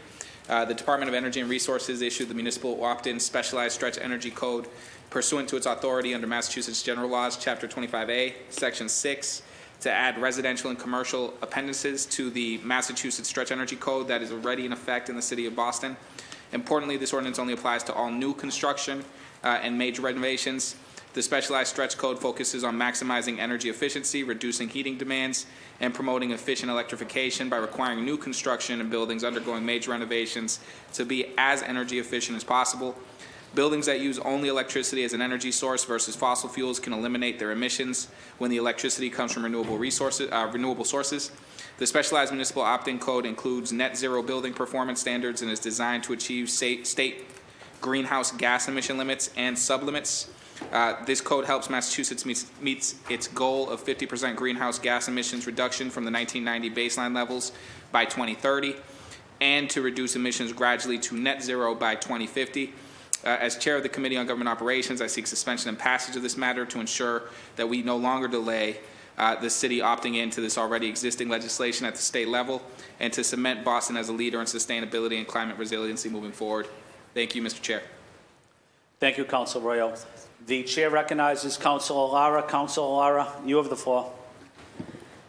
The Department of Energy and Resources issued the Municipal Opt-in Specialized Stretch Energy Code pursuant to its authority under Massachusetts General Laws, Chapter 25A, Section 6, to add residential and commercial appendices to the Massachusetts Stretch Energy Code that is already in effect in the city of Boston. Importantly, this ordinance only applies to all new construction and major renovations. The specialized stretch code focuses on maximizing energy efficiency, reducing heating demands, and promoting efficient electrification by requiring new construction and buildings undergoing major renovations to be as energy efficient as possible. Buildings that use only electricity as an energy source versus fossil fuels can eliminate their emissions when the electricity comes from renewable sources. The specialized municipal opt-in code includes net zero building performance standards and is designed to achieve state greenhouse gas emission limits and sublimits. This code helps Massachusetts meets its goal of 50% greenhouse gas emissions reduction from the 1990 baseline levels by 2030, and to reduce emissions gradually to net zero by 2050. As chair of the Committee on Government Operations, I seek suspension and passage of this matter to ensure that we no longer delay the city opting into this already existing legislation at the state level, and to cement Boston as a leader in sustainability and climate resiliency moving forward. Thank you, Mr. Chair. Thank you, Councilor Royo. The chair recognizes Councilor Lara. Councilor Lara, you have the floor.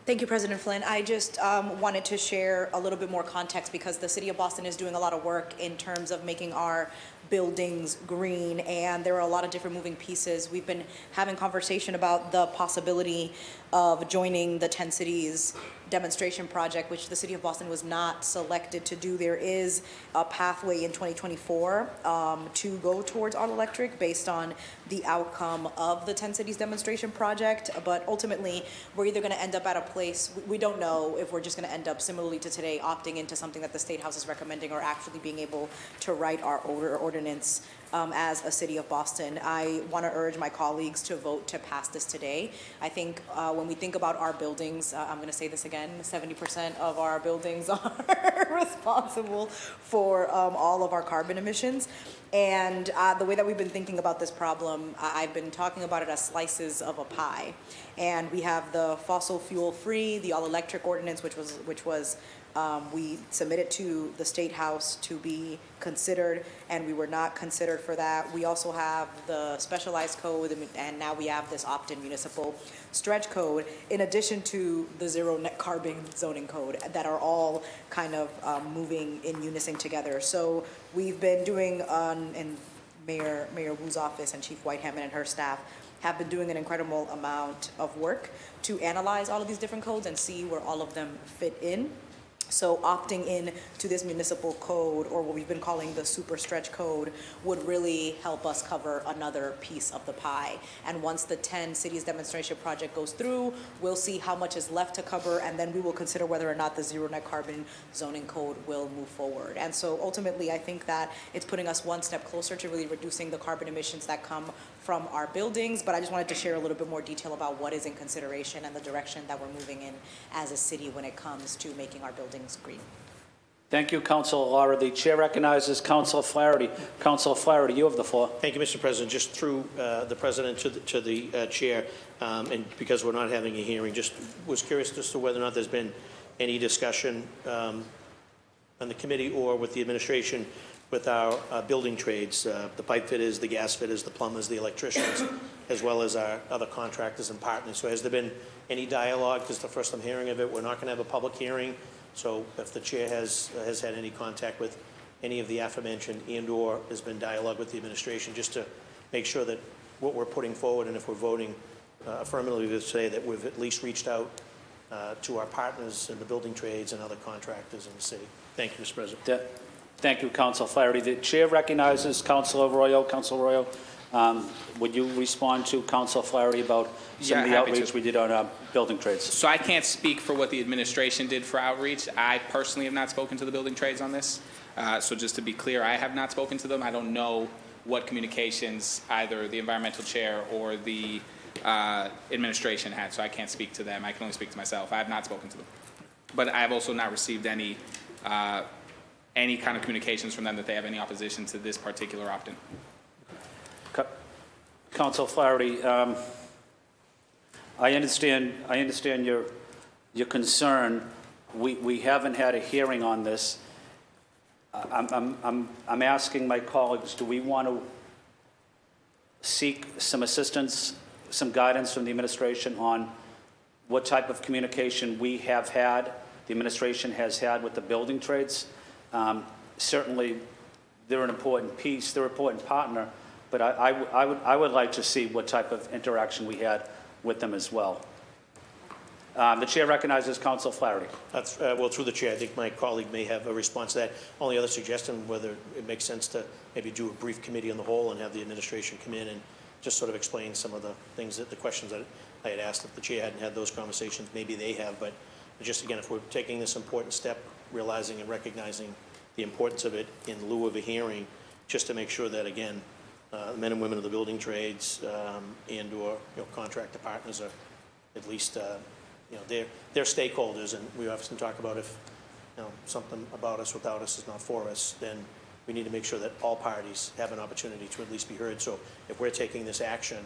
Thank you, President Flynn. I just wanted to share a little bit more context because the City of Boston is doing a lot of work in terms of making our buildings green, and there are a lot of different moving pieces. We've been having conversation about the possibility of joining the 10 Cities demonstration project, which the City of Boston was not selected to do. There is a pathway in 2024 to go towards all electric based on the outcome of the 10 Cities demonstration project, but ultimately we're either going to end up at a place, we don't know if we're just going to end up similarly to today opting into something that the State House is recommending or actually being able to write our ordinance as a City of Boston. I want to urge my colleagues to vote to pass this today. I think when we think about our buildings, I'm going to say this again, 70% of our buildings are responsible for all of our carbon emissions. And the way that we've been thinking about this problem, I've been talking about it as slices of a pie. And we have the fossil fuel free, the all electric ordinance, which was we submitted to the State House to be considered, and we were not considered for that. We also have the specialized code, and now we have this opt-in municipal stretch code, in addition to the zero net carbon zoning code, that are all kind of moving in unison together. So we've been doing, and Mayor Wu's office and Chief Whitehammond and her staff have been doing an incredible amount of work to analyze all of these different codes and see where all of them fit in. So opting in to this municipal code, or what we've been calling the super stretch code, would really help us cover another piece of the pie. And once the 10 Cities demonstration project goes through, we'll see how much is left to cover, and then we will consider whether or not the zero net carbon zoning code will move forward. And so ultimately, I think that it's putting us one step closer to really reducing the carbon emissions that come from our buildings, but I just wanted to share a little bit more detail about what is in consideration and the direction that we're moving in as a city when it comes to making our buildings green. Thank you, Councilor Lara. The chair recognizes Councilor Flaherty. Councilor Flaherty, you have the floor. Thank you, Mr. President. Just through the President to the Chair, and because we're not having a hearing, just was curious as to whether or not there's been any discussion on the committee or with the administration with our building trades, the pipe fitters, the gas fitters, the plumbers, the electricians, as well as our other contractors and partners. So has there been any dialogue? Because the first I'm hearing of it, we're not going to have a public hearing. So if the chair has had any contact with any of the aforementioned and/or has been dialogue with the administration, just to make sure that what we're putting forward, and if we're voting affirmatively to say that we've at least reached out to our partners in the building trades and other contractors in the city. Thank you, Mr. President. Thank you, Councilor Flaherty. The chair recognizes Councilor Arroyo. Councilor Arroyo, would you respond to Councilor Flaherty about some of the outreach we did on building trades? So I can't speak for what the administration did for outreach. I personally have not spoken to the building trades on this. So just to be clear, I have not spoken to them. I don't know what communications either the environmental chair or the administration had, so I can't speak to them. I can only speak to myself. I have not spoken to them. But I have also not received any kind of communications from them that they have any opposition to this particular opt-in. Councilor Flaherty, I understand your concern. We haven't had a hearing on this. I'm asking my colleagues, do we want to seek some assistance, some guidance from the administration on what type of communication we have had, the administration has had with the building trades? Certainly, they're an important piece, they're an important partner, but I would like to see what type of interaction we had with them as well. The chair recognizes Council Flaherty. That's, well, through the chair, I think my colleague may have a response to that. Only other suggestion, whether it makes sense to maybe do a brief committee on the whole and have the administration come in and just sort of explain some of the things, that the questions that I had asked. If the chair hadn't had those conversations, maybe they have, but just again, if we're taking this important step, realizing and recognizing the importance of it in lieu of a hearing, just to make sure that, again, the men and women of the building trades and/or contractor partners are at least they're stakeholders, and we often talk about if something about us without us is not for us, then we need to make sure that all parties have an opportunity to at least be heard. So if we're taking this action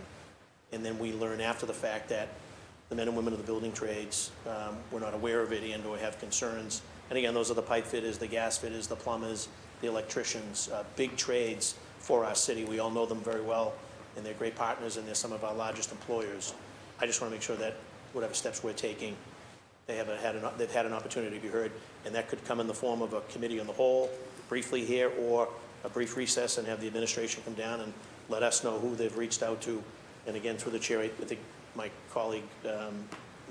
and then we learn after the fact that the men and women of the building trades were not aware of it and/or have concerns, and again, those are the pipe fitters, the gas fitters, the plumbers, the electricians, big trades for our city. We all know them very well, and they're great partners, and they're some of our largest employers. I just want to make sure that whatever steps we're taking, they've had an opportunity to be heard, and that could come in the form of a committee on the whole, briefly here, or a brief recess and have the administration come down and let us know who they've reached out to. And again, through the chair, I think my colleague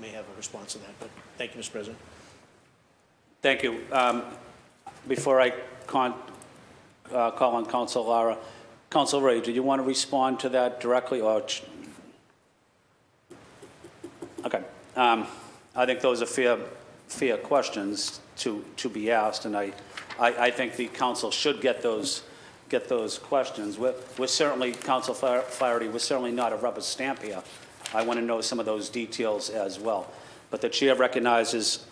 may have a response to that. But thank you, Mr. President. Thank you. Before I call on Council Lara, Council Ray, do you want to respond to that directly, or? Okay. I think those are fair questions to be asked, and I think the council should get those questions. We're certainly, Council Flaherty, we're certainly not a rubber stamp here. I want to know some of those details as well. But the chair recognizes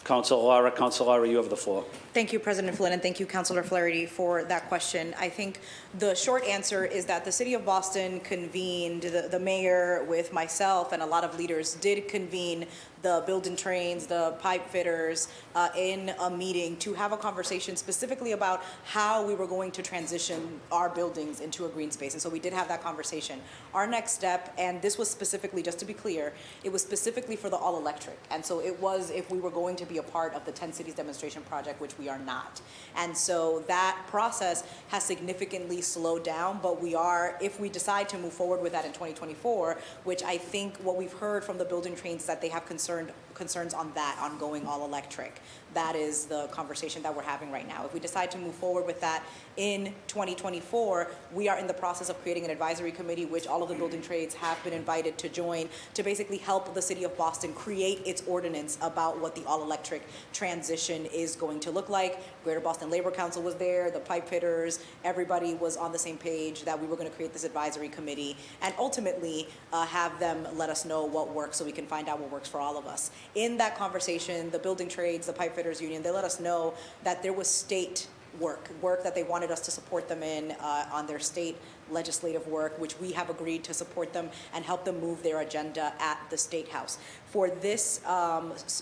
Council Lara. Council Lara, you have the floor. Thank you, President Flynn, and thank you, Councilor Flaherty, for that question. I think the short answer is that the City of Boston convened, the mayor with myself and a lot of leaders did convene the building trains, the pipe fitters in a meeting to have a conversation specifically about how we were going to transition our buildings into a green space. And so we did have that conversation. Our next step, and this was specifically, just to be clear, it was specifically for the all-electric. And so it was if we were going to be a part of the 10 Cities Demonstration Project, which we are not. And so that process has significantly slowed down, but we are, if we decide to move forward with that in 2024, which I think what we've heard from the building trains is that they have concerns on that, on going all electric. That is the conversation that we're having right now. If we decide to move forward with that in 2024, we are in the process of creating an advisory committee, which all of the building trades have been invited to join, to basically help the City of Boston create its ordinance about what the all-electric transition is going to look like. Greater Boston Labor Council was there, the pipe fitters, everybody was on the same page that we were going to create this advisory committee and ultimately have them let us know what works so we can find out what works for all of us. In that conversation, the building trades, the pipe fitters union, they let us know that there was state work that they wanted us to support them in on their state legislative work, which we have agreed to support them and help them move their agenda at the State House. For this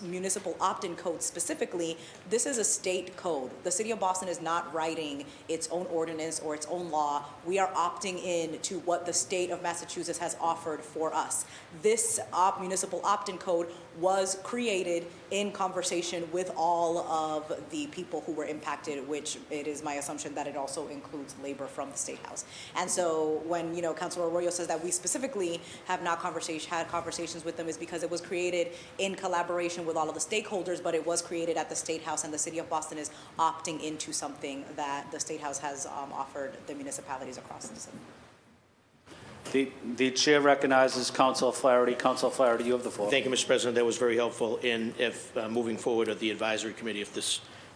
municipal opt-in code specifically, this is a state code. The City of Boston is not writing its own ordinance or its own law. We are opting in to what the state of Massachusetts has offered for us. This municipal opt-in code was created in conversation with all of the people who were impacted, which it is my assumption that it also includes labor from the State House. And so when, Councilor Arroyo says that we specifically have not had conversations with them, is because it was created in collaboration with all of the stakeholders, but it was created at the State House, and the City of Boston is opting into something that the State House has offered the municipalities across the city. The chair recognizes Council Flaherty. Council Flaherty, you have the floor. Thank you, Mr. President. That was very helpful. And if moving forward at the advisory committee, if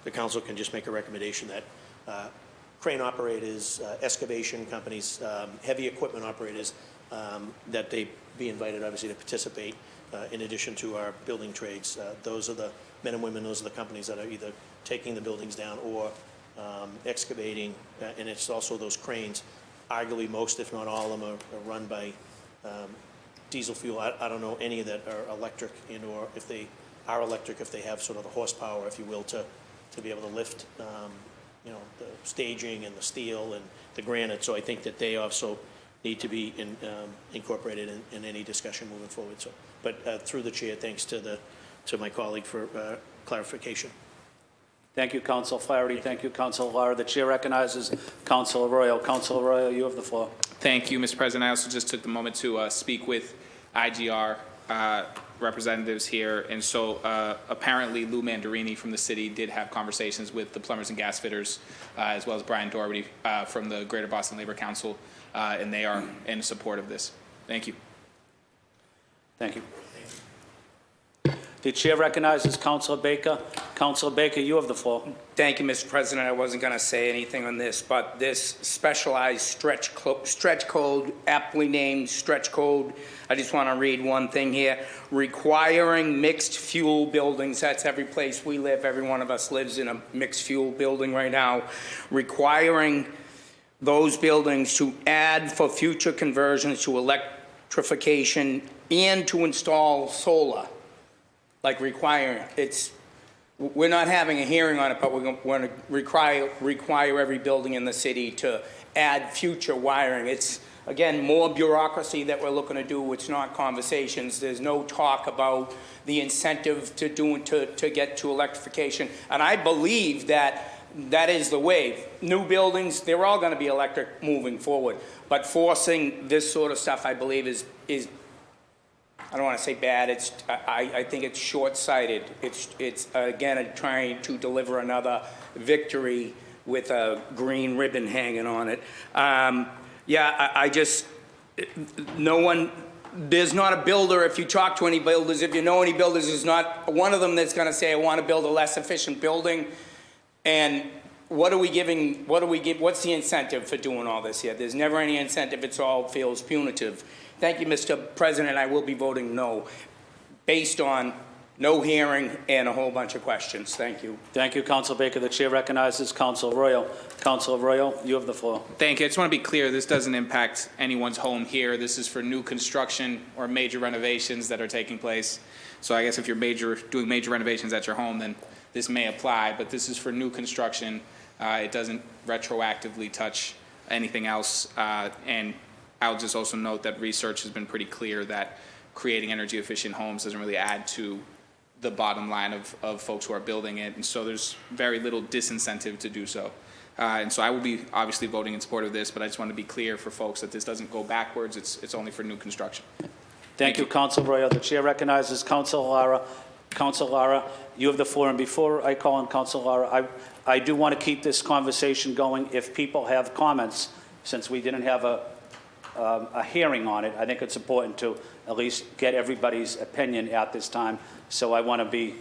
the council can just make a recommendation that crane operators, excavation companies, heavy equipment operators, that they be invited, obviously, to participate in addition to our building trades. Those are the men and women, those are the companies that are either taking the buildings down or excavating, and it's also those cranes. Arguably most, if not all of them, are run by diesel fuel. I don't know any that are electric, or if they are electric, if they have sort of the horsepower, if you will, to be able to lift the staging and the steel and the granite. So I think that they also need to be incorporated in any discussion moving forward. So, but through the chair, thanks to my colleague for clarification. Thank you, Council Flaherty. Thank you, Council Lara. The chair recognizes Council Arroyo. Council Arroyo, you have the floor. Thank you, Mr. President. I also just took the moment to speak with IGR representatives here. And so apparently Lou Mandarini from the city did have conversations with the plumbers and gas fitters, as well as Brian Doherty from the Greater Boston Labor Council, and they are in support of this. Thank you. Thank you. The chair recognizes Councilor Baker. Councilor Baker, you have the floor. Thank you, Mr. President. I wasn't going to say anything on this, but this specialized stretch code, aptly named stretch code, I just want to read one thing here. Requiring mixed fuel buildings, that's every place we live. Every one of us lives in a mixed fuel building right now. Requiring those buildings to add for future conversions to electrification and to install solar. Like requiring it. We're not having a hearing on it, but we're going to require every building in the city to add future wiring. It's, again, more bureaucracy that we're looking to do. It's not conversations. There's no talk about the incentive to get to electrification. And I believe that is the way. New buildings, they're all going to be electric moving forward. But forcing this sort of stuff, I believe, is I don't want to say bad. I think it's short-sighted. It's again trying to deliver another victory with a green ribbon hanging on it. There's not a builder. If you talk to any builders, if you know any builders, there's not one of them that's going to say, I want to build a less efficient building. And what's the incentive for doing all this here? There's never any incentive. It all feels punitive. Thank you, Mr. President. I will be voting no, based on no hearing and a whole bunch of questions. Thank you. Thank you, Council Baker. The chair recognizes Council Arroyo. Council Arroyo, you have the floor. Thank you. I just want to be clear, this doesn't impact anyone's home here. This is for new construction or major renovations that are taking place. So I guess if you're doing major renovations at your home, then this may apply, but this is for new construction. It doesn't retroactively touch anything else. And I'll just also note that research has been pretty clear that creating energy efficient homes doesn't really add to the bottom line of folks who are building it. And so there's very little disincentive to do so. And so I will be obviously voting in support of this, but I just want to be clear for folks that this doesn't go backwards. It's only for new construction. Thank you, Council Arroyo. The chair recognizes Council Lara. Council Lara, you have the floor. And before I call on Council Lara, I do want to keep this conversation going. If people have comments, since we didn't have a hearing on it, I think it's important to at least get everybody's opinion at this time. So I want to be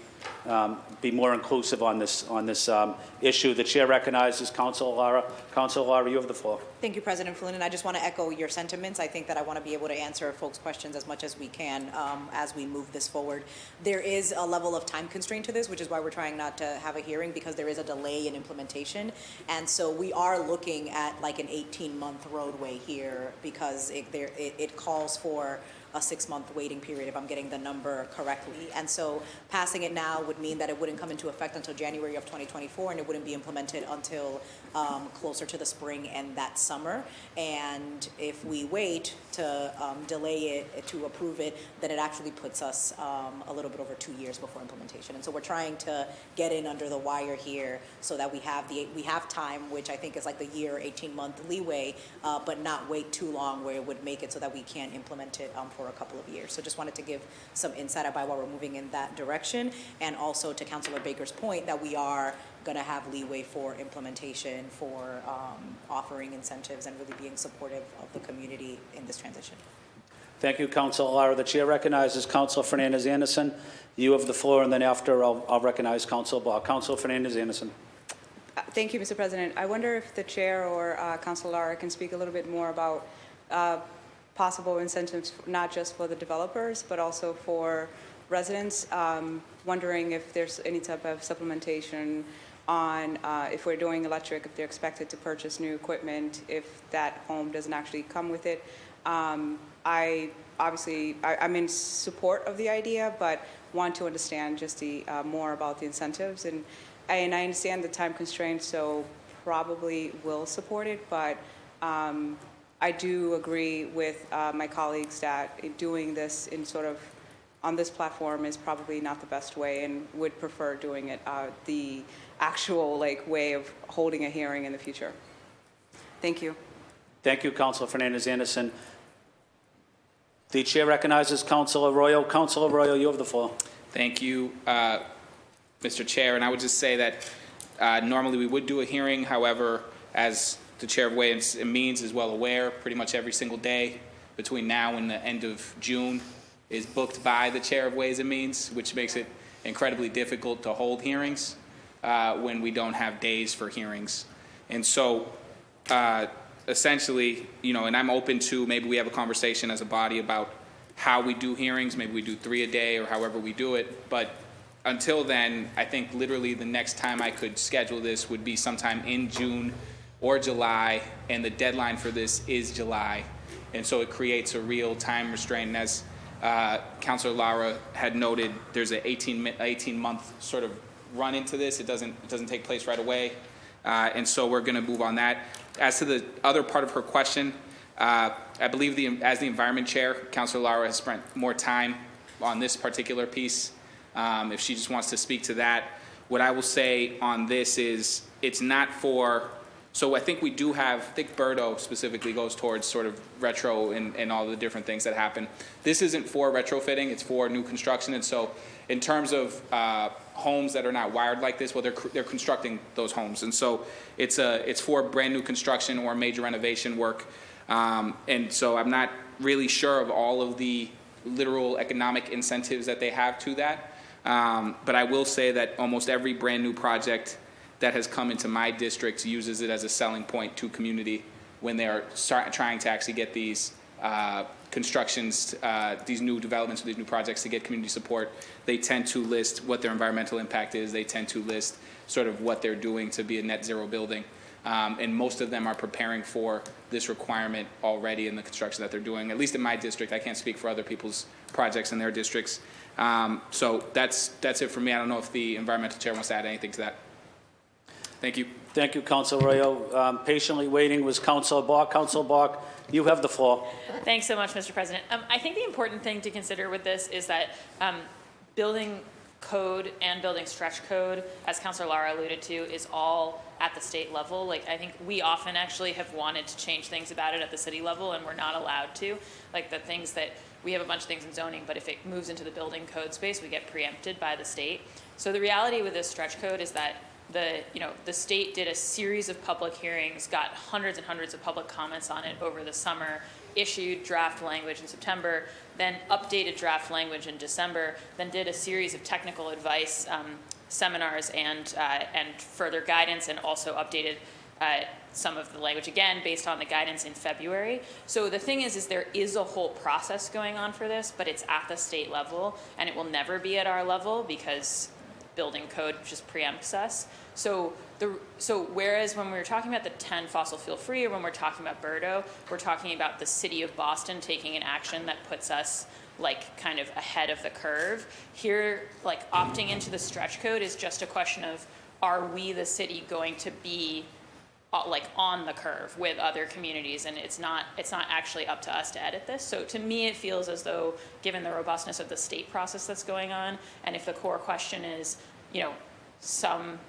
more inclusive on this issue. The chair recognizes Council Lara. Council Lara, you have the floor. Thank you, President Flynn, and I just want to echo your sentiments. I think that I want to be able to answer folks' questions as much as we can as we move this forward. There is a level of time constraint to this, which is why we're trying not to have a hearing, because there is a delay in implementation. And so we are looking at like an 18-month roadway here, because it calls for a 6-month waiting period, if I'm getting the number correctly. And so passing it now would mean that it wouldn't come into effect until January of 2024, and it wouldn't be implemented until closer to the spring and that summer. And if we wait to delay it, to approve it, then it actually puts us a little bit over 2 years before implementation. And so we're trying to get in under the wire here so that we have time, which I think is like the year, 18-month leeway, but not wait too long where it would make it so that we can't implement it for a couple of years. So just wanted to give some insight about why we're moving in that direction, and also to Councilor Baker's point that we are going to have leeway for implementation, for offering incentives and really being supportive of the community in this transition. Thank you, Council Lara. The chair recognizes Councilor Fernandez Anderson. You have the floor, and then after I'll recognize Councilor Block. Councilor Fernandez Anderson. Thank you, Mr. President. I wonder if the chair or Councilor Lara can speak a little bit more about possible incentives, not just for the developers, but also for residents. Wondering if there's any type of supplementation on if we're doing electric, if they're expected to purchase new equipment, if that home doesn't actually come with it. I'm in support of the idea, but want to understand just the more about the incentives. And I understand the time constraints, so probably will support it, but I do agree with my colleagues that doing this in sort of on this platform is probably not the best way, and would prefer doing it the actual way of holding a hearing in the future. Thank you. Thank you, Councilor Fernandez-Anderson. The chair recognizes Councilor Arroyo. Councilor Arroyo, you have the floor. Thank you, Mr. Chair. And I would just say that normally we would do a hearing. However, as the Chair of Ways and Means is well aware, pretty much every single day between now and the end of June is booked by the Chair of Ways and Means, which makes it incredibly difficult to hold hearings when we don't have days for hearings. And so essentially, and I'm open to maybe we have a conversation as a body about how we do hearings. Maybe we do 3 a day or however we do it. But until then, I think literally the next time I could schedule this would be sometime in June or July, and the deadline for this is July. And so it creates a real time restraint. And as Councilor Lara had noted, there's an 18-month sort of run into this. It doesn't take place right away. And so we're going to move on that. As to the other part of her question, I believe as the Environment Chair, Councilor Lara has spent more time on this particular piece. If she just wants to speak to that, what I will say on this is it's not for, so I think we do have, I think Berto specifically goes towards sort of retro and all the different things that happen. This isn't for retrofitting, it's for new construction. And so in terms of homes that are not wired like this, well, they're constructing those homes. And so it's for brand new construction or major renovation work. And so I'm not really sure of all of the literal economic incentives that they have to that. But I will say that almost every brand new project that has come into my district uses it as a selling point to community when they are trying to actually get these constructions, these new developments, or these new projects to get community support. They tend to list what their environmental impact is. They tend to list sort of what they're doing to be a net zero building. And most of them are preparing for this requirement already in the construction that they're doing, at least in my district. I can't speak for other people's projects in their districts. So that's it for me. I don't know if the environmental chair wants to add anything to that. Thank you. Thank you, Councilor Arroyo. Patiently waiting was Councilor Bach. Councilor Bach, you have the floor. Thanks so much, Mr. President. I think the important thing to consider with this is that building code and building stretch code, as Councilor Lara alluded to, is all at the state level. I think we often actually have wanted to change things about it at the city level, and we're not allowed to. The things that we have a bunch of things in zoning, but if it moves into the building code space, we get preempted by the state. So the reality with this stretch code is that the state did a series of public hearings, got hundreds and hundreds of public comments on it over the summer, issued draft language in September, then updated draft language in December, then did a series of technical advice seminars and further guidance, and also updated some of the language again based on the guidance in February. So the thing is there is a whole process going on for this, but it's at the state level, and it will never be at our level because building code just preempts us. So whereas when we were talking about the 10 fossil fuel free, or when we're talking about Berto, we're talking about the city of Boston taking an action that puts us kind of ahead of the curve. Here, opting into the stretch code is just a question of, are we the city going to be on the curve with other communities, and it's not actually up to us to edit this. So to me, it feels as though, given the robustness of the state process that's going on, and if the core question is, some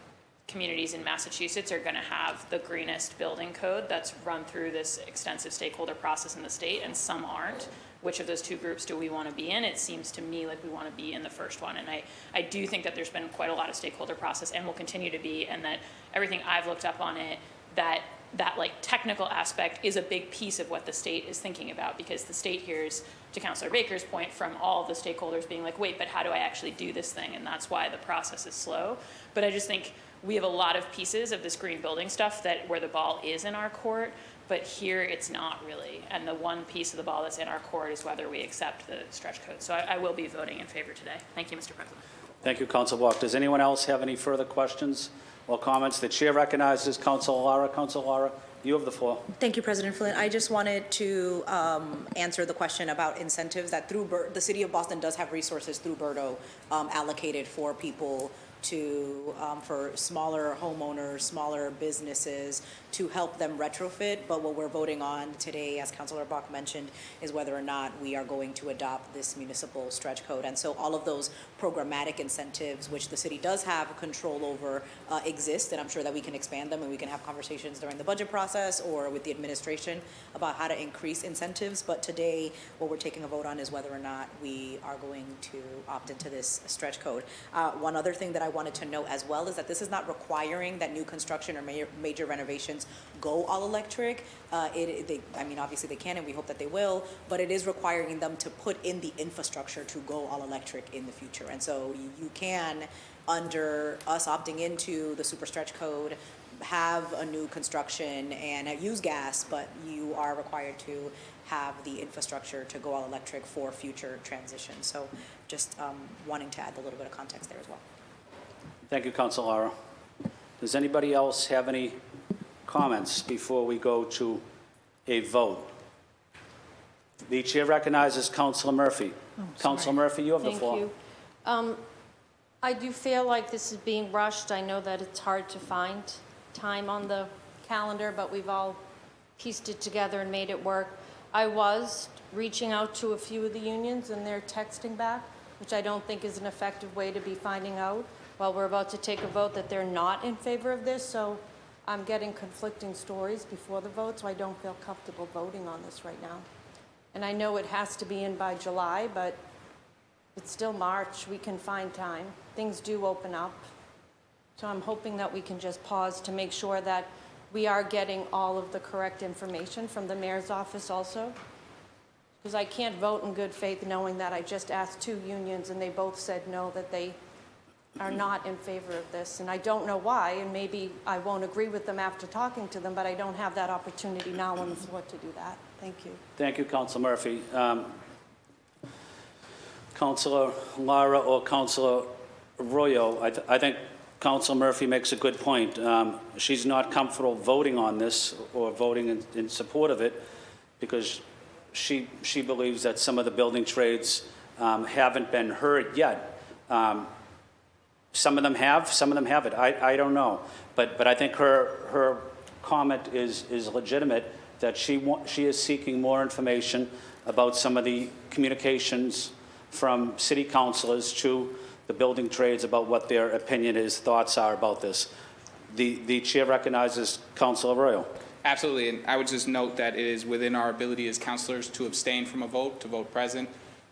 communities in Massachusetts are going to have the greenest building code that's run through this extensive stakeholder process in the state, and some aren't. Which of those two groups do we want to be in? It seems to me like we want to be in the first one. And I do think that there's been quite a lot of stakeholder process, and will continue to be, and that everything I've looked up on it, that technical aspect is a big piece of what the state is thinking about, because the state hears, to Councilor Baker's point, from all of the stakeholders being like, wait, but how do I actually do this thing? And that's why the process is slow. But I just think we have a lot of pieces of this green building stuff where the ball is in our court, but here it's not really. And the one piece of the ball that's in our court is whether we accept the stretch code. So I will be voting in favor today. Thank you, Mr. President. Thank you, Councilor Bach. Does anyone else have any further questions or comments? The chair recognizes Councilor Lara. Councilor Lara, you have the floor. Thank you, President Flynn. I just wanted to answer the question about incentives, that through the city of Boston does have resources through Berto allocated for people to, for smaller homeowners, smaller businesses, to help them retrofit. But what we're voting on today, as Councilor Bach mentioned, is whether or not we are going to adopt this municipal stretch code. And so all of those programmatic incentives, which the city does have control over, exist, and I'm sure that we can expand them and we can have conversations during the budget process or with the administration about how to increase incentives. But today, what we're taking a vote on is whether or not we are going to opt into this stretch code. One other thing that I wanted to note as well is that this is not requiring that new construction or major renovations go all electric. I mean, obviously they can, and we hope that they will, but it is requiring them to put in the infrastructure to go all electric in the future. And so you can, under us opting into the super stretch code, have a new construction and use gas, but you are required to have the infrastructure to go all electric for future transitions. So just wanting to add a little bit of context there as well. Thank you, Councilor Lara. Does anybody else have any comments before we go to a vote? The chair recognizes Councilor Murphy. Councilor Murphy, you have the floor. Thank you. I do feel like this is being rushed. I know that it's hard to find time on the calendar, but we've all pieced it together and made it work. I was reaching out to a few of the unions, and they're texting back, which I don't think is an effective way to be finding out while we're about to take a vote that they're not in favor of this. So I'm getting conflicting stories before the vote, so I don't feel comfortable voting on this right now. And I know it has to be in by July, but it's still March. We can find time. Things do open up. So I'm hoping that we can just pause to make sure that we are getting all of the correct information from the mayor's office also. Because I can't vote in good faith knowing that I just asked two unions and they both said no, that they are not in favor of this. And I don't know why, and maybe I won't agree with them after talking to them, but I don't have that opportunity now on the floor to do that. Thank you. Thank you, Councilor Murphy. Councilor Lara or Councilor Arroyo, I think Councilor Murphy makes a good point. She's not comfortable voting on this or voting in support of it because she believes that some of the building trades haven't been heard yet. Some of them have, some of them haven't. I don't know. But I think her comment is legitimate, that she is seeking more information about some of the communications from city councilors to the building trades about what their opinion is, thoughts are about this. The chair recognizes Councilor Arroyo. Absolutely, and I would just note that it is within our ability as councilors to abstain from a vote, to vote present,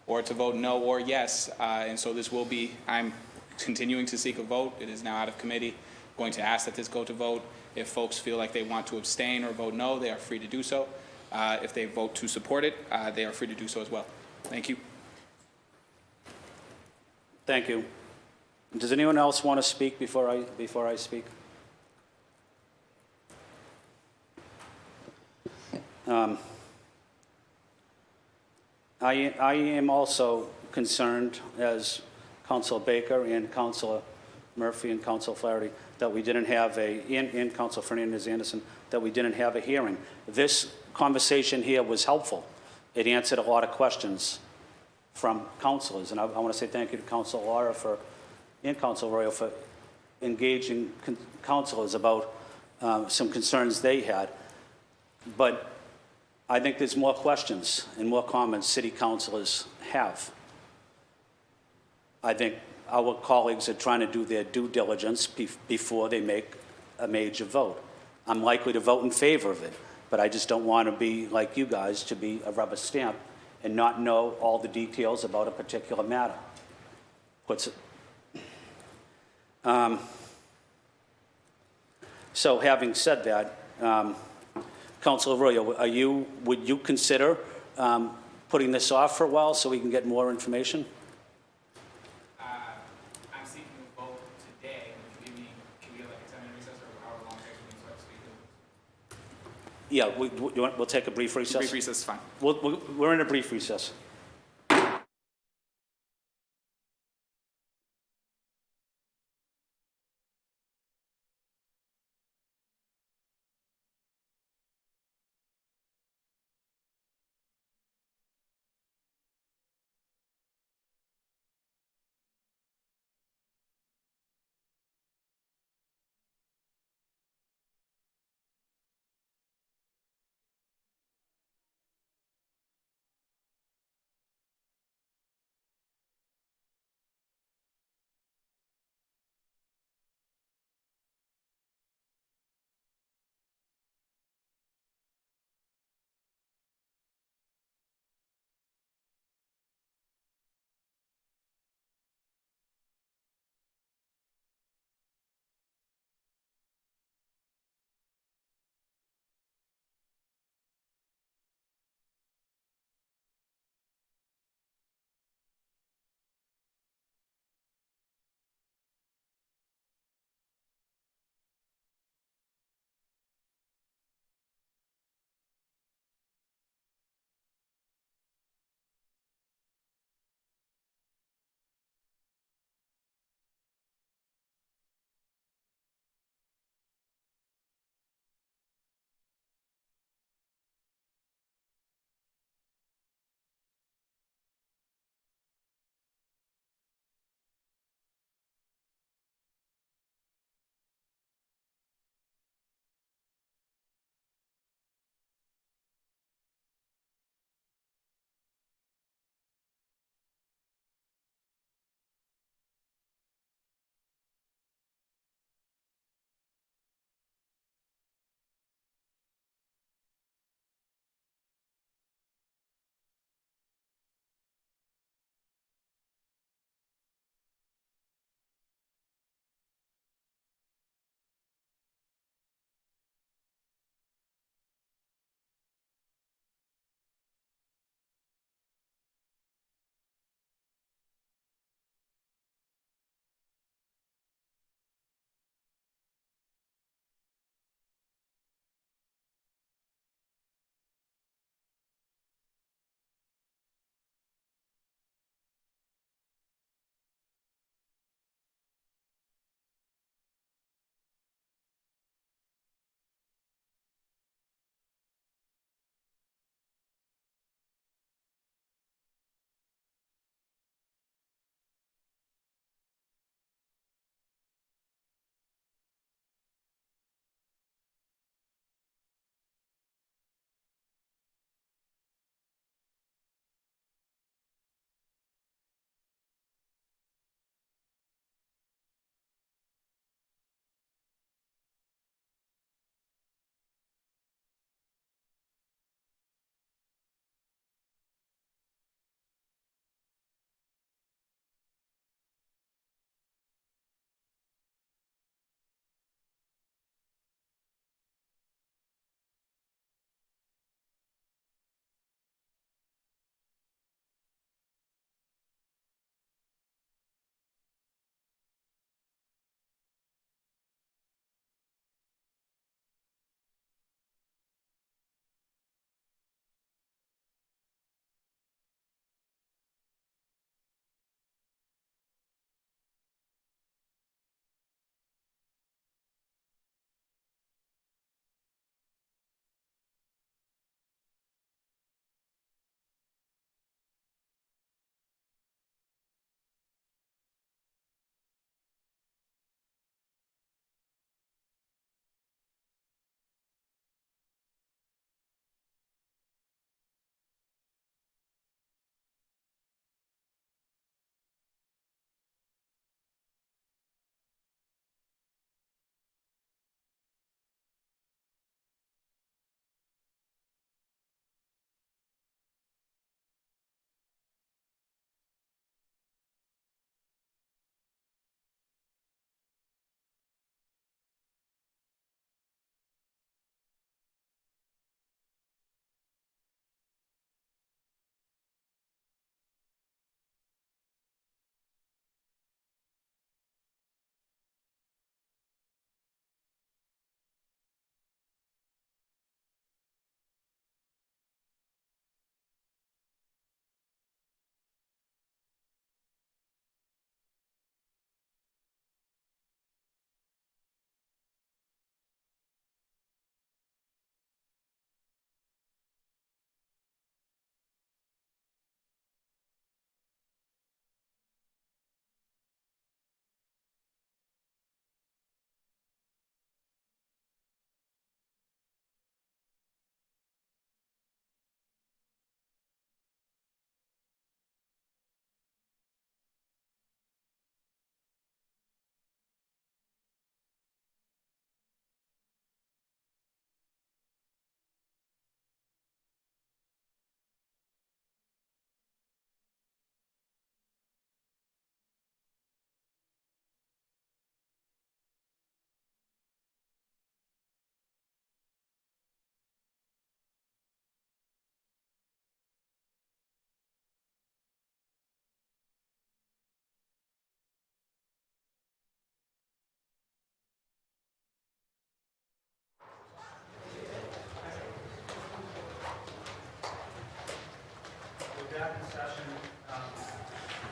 or to vote no or yes. And so this will be, I'm continuing to seek a vote. It is now out of committee. Going to ask that this go to vote. If folks feel like they want to abstain or vote no, they are free to do so. If they vote to support it, they are free to do so as well. Thank you. Thank you. Does anyone else want to speak before I speak? I am also concerned, as Councilor Baker and Councilor Murphy and Councilor Flaherty, that we didn't have and Councilor Fernandez-Anderson, that we didn't have a hearing. This conversation here was helpful. It answered a lot of questions from councilors, and I want to say thank you to Councilor Lara and Councilor Arroyo for engaging councilors about some concerns they had. But I think there's more questions and more comments city councilors have. I think our colleagues are trying to do their due diligence before they make a major vote. I'm likely to vote in favor of it, but I just don't want to be like you guys, to be a rubber stamp and not know all the details about a particular matter. So having said that, Councilor Arroyo, would you consider putting this off for a while so we can get more information? I'm seeking a vote today. Can we get like a 10-minute recess or however long it takes me to speak? Yeah, we'll take a brief recess. Brief recess is fine. We're in a brief recess.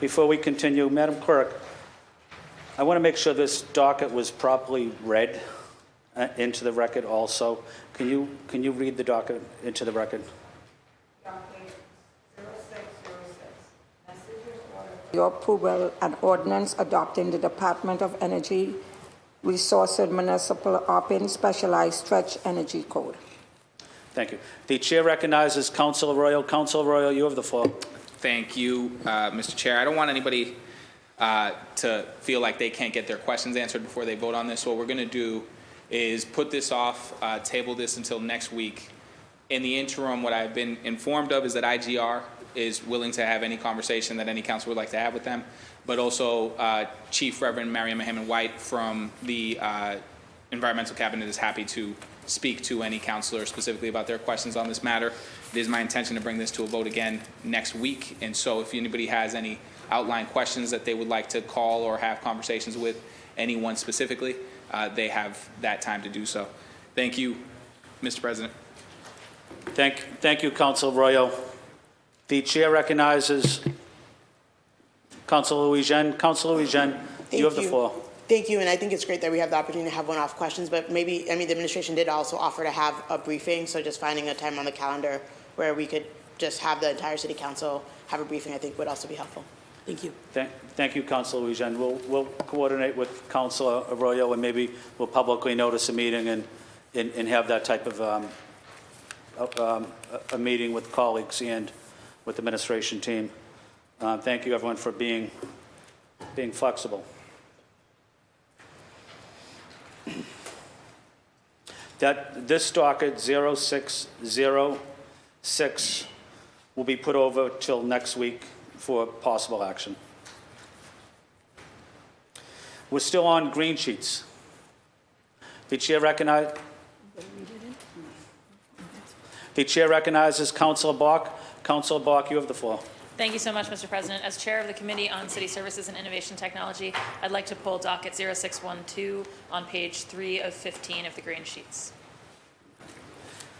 Before we continue, Madam Clerk, I want to make sure this docket was properly read into the record also. Can you read the docket into the record? Your approval, an ordinance adopting the Department of Energy Resources Municipal Open Specialized Stretch Energy Code. Thank you. The chair recognizes Councilor Arroyo. Councilor Arroyo, you have the floor. Thank you, Mr. Chair. I don't want anybody to feel like they can't get their questions answered before they vote on this. What we're going to do is put this off, table this until next week. In the interim, what I've been informed of is that IGR is willing to have any conversation that any council would like to have with them, but also Chief Reverend Mariam Hammond White from the Environmental Cabinet is happy to speak to any councilor specifically about their questions on this matter. It is my intention to bring this to a vote again next week, and so if anybody has any outline questions that they would like to call or have conversations with anyone specifically, they have that time to do so. Thank you, Mr. President. Thank you, Councilor Arroyo. The chair recognizes Councilor Louis-Jean. Councilor Louis-Jean, you have the floor. Thank you, and I think it's great that we have the opportunity to have one-off questions, but maybe, the administration did also offer to have a briefing, so just finding a time on the calendar where we could just have the entire city council have a briefing, I think would also be helpful. Thank you. Thank you, Councilor Louis-Jean. We'll coordinate with Councilor Arroyo, and maybe we'll publicly notice a meeting and have that type of a meeting with colleagues and with the administration team. Thank you, everyone, for being flexible. This docket 0606 will be put over till next week for possible action. We're still on green sheets. The chair recognizes Councilor Bach. Councilor Bach, you have the floor. Thank you so much, Mr. President. As Chair of the Committee on City Services and Innovation Technology, I'd like to pull docket 0612 on page 3 of 15 of the green sheets.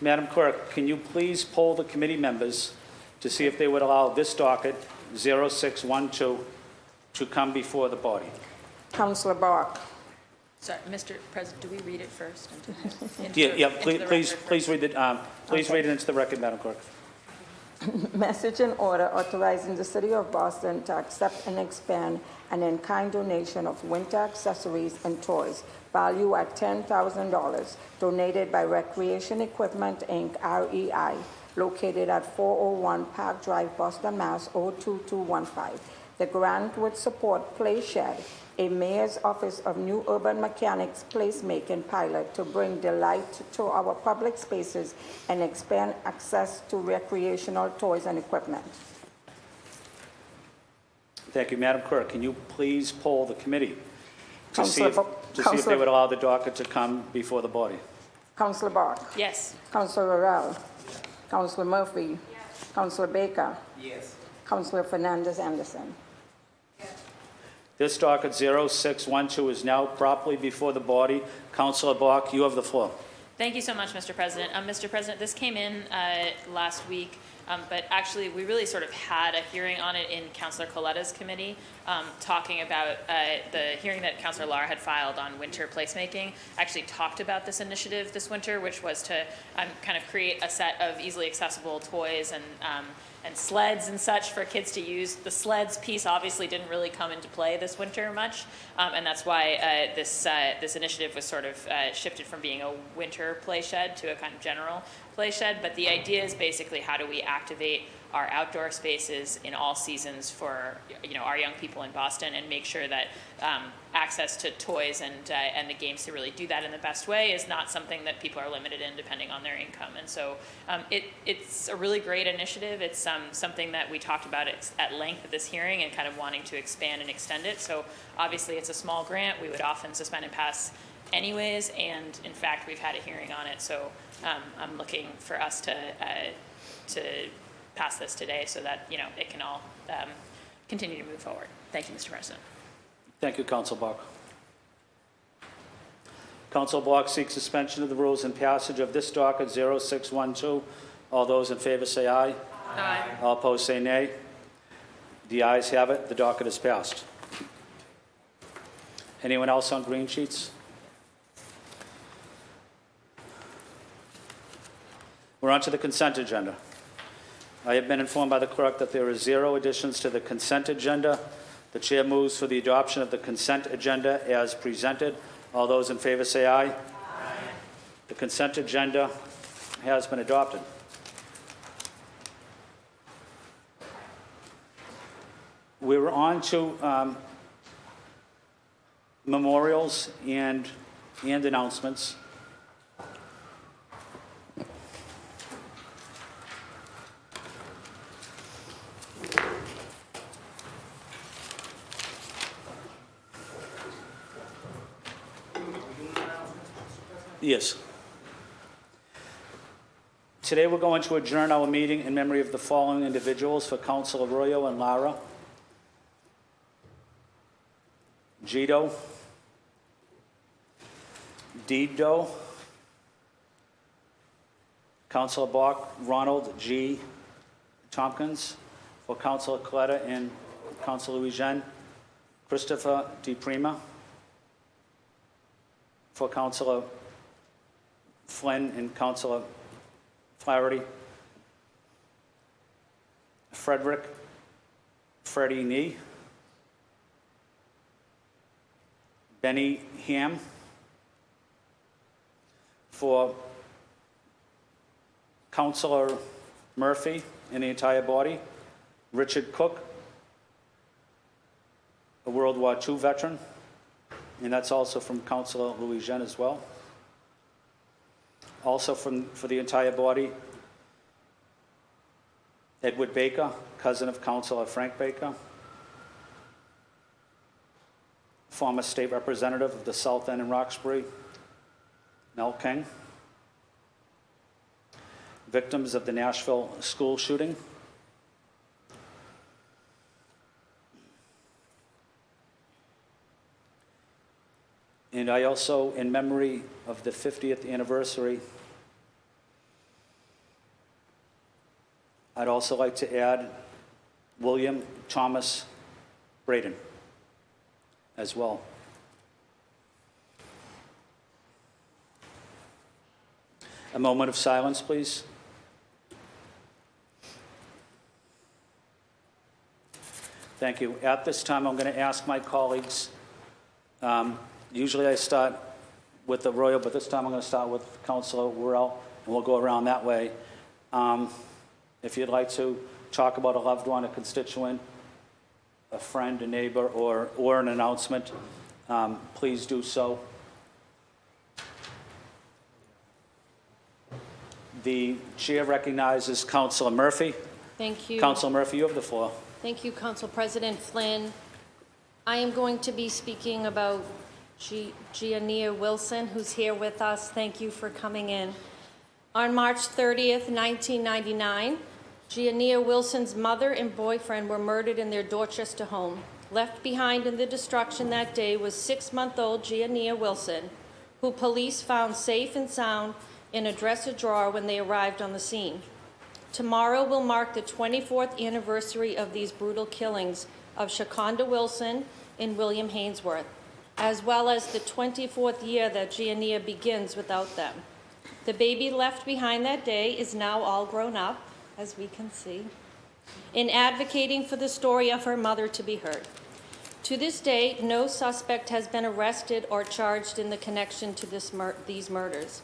Madam Clerk, can you please poll the committee members to see if they would allow this docket 0612 to come before the body? Councilor Bach. Sorry, Mr. President, do we read it first? Please read it. Please read it into the record, Madam Clerk. Message and order authorizing the City of Boston to accept and expand an in-kind donation of winter accessories and toys value at $10,000 donated by Recreation Equipment, Inc., REI, located at 401 Park Drive, Boston, Mass. 02215. The grant would support Play Shed, a Mayor's Office of New Urban Mechanics placemaking pilot to bring delight to our public spaces and expand access to recreational toys and equipment. Thank you, Madam Clerk. Can you please poll the committee to see if Councilor they would allow the docket to come before the body? Councilor Bach. Yes. Councilor Rowell. Councilor Murphy. Yes. Councilor Baker. Yes. Councilor Fernandez Anderson. This docket 0612 is now properly before the body. Councilor Bach, you have the floor. Thank you so much, Mr. President. Mr. President, this came in last week, but actually we really sort of had a hearing on it in Councilor Coletta's committee, talking about the hearing that Councilor Lara had filed on winter placemaking. Actually talked about this initiative this winter, which was to kind of create a set of easily accessible toys and sleds and such for kids to use. The sleds piece obviously didn't really come into play this winter much, and that's why this initiative was sort of shifted from being a winter play shed to a kind of general play shed. But the idea is basically how do we activate our outdoor spaces in all seasons for our young people in Boston and make sure that access to toys and the games to really do that in the best way is not something that people are limited in depending on their income. And so it's a really great initiative. It's something that we talked about at length at this hearing and kind of wanting to expand and extend it. So obviously it's a small grant. We would often suspend and pass anyways, and in fact we've had a hearing on it. So I'm looking for us to pass this today so that it can all continue to move forward. Thank you, Mr. President. Thank you, Councilor Bach. Councilor Bach seeks suspension of the rules and passage of this docket 0612. All those in favor say aye. Aye. All opposed say nay. The ayes have it. The docket is passed. Anyone else on green sheets? We're on to the consent agenda. I have been informed by the clerk that there are 0 additions to the consent agenda. The chair moves for the adoption of the consent agenda as presented. All those in favor say aye. Aye. The consent agenda has been adopted. We're on to memorials and announcements. Yes. Today we're going to adjourn our meeting in memory of the following individuals: for Council Arroyo and Lara, Gito, Deedo, Councilor Bach, Ronald G. Tompkins, for Councilor Coletta and Councilor Louis-Jean, Christopher DePrima, for Councilor Flynn and Councilor Flaherty, Frederick Freddie Nee, Benny Ham, for Councilor Murphy and the entire body, Richard Cook, a World War II veteran, and that's also from Councilor Louis-Jean as well. Also for the entire body, Edward Baker, cousin of Councilor Frank Baker, former state representative of the South End in Roxbury, Mel King, victims of the Nashville school shooting, and I also, in memory of the 50th anniversary, I'd also like to add William Thomas Braden as well. A moment of silence, please. Thank you. At this time, I'm going to ask my colleagues, usually I start with the Arroyo, but this time I'm going to start with Councilor Worrell, and we'll go around that way. If you'd like to talk about a loved one, a constituent, a friend, a neighbor, or an announcement, please do so. The chair recognizes Councilor Murphy. Thank you. Councilor Murphy, you have the floor. Thank you, Council President Flynn. I am going to be speaking about Giannia Wilson, who's here with us. Thank you for coming in. On March 30th, 1999, Giannia Wilson's mother and boyfriend were murdered in their Dorchester home. Left behind in the destruction that day was 6-month-old Giannia Wilson, who police found safe and sound in a dresser drawer when they arrived on the scene. Tomorrow will mark the 24th anniversary of these brutal killings of Shaconda Wilson and William Hainsworth, as well as the 24th year that Giannia begins without them. The baby left behind that day is now all grown up, as we can see, in advocating for the story of her mother to be heard. To this day, no suspect has been arrested or charged in the connection to these murders.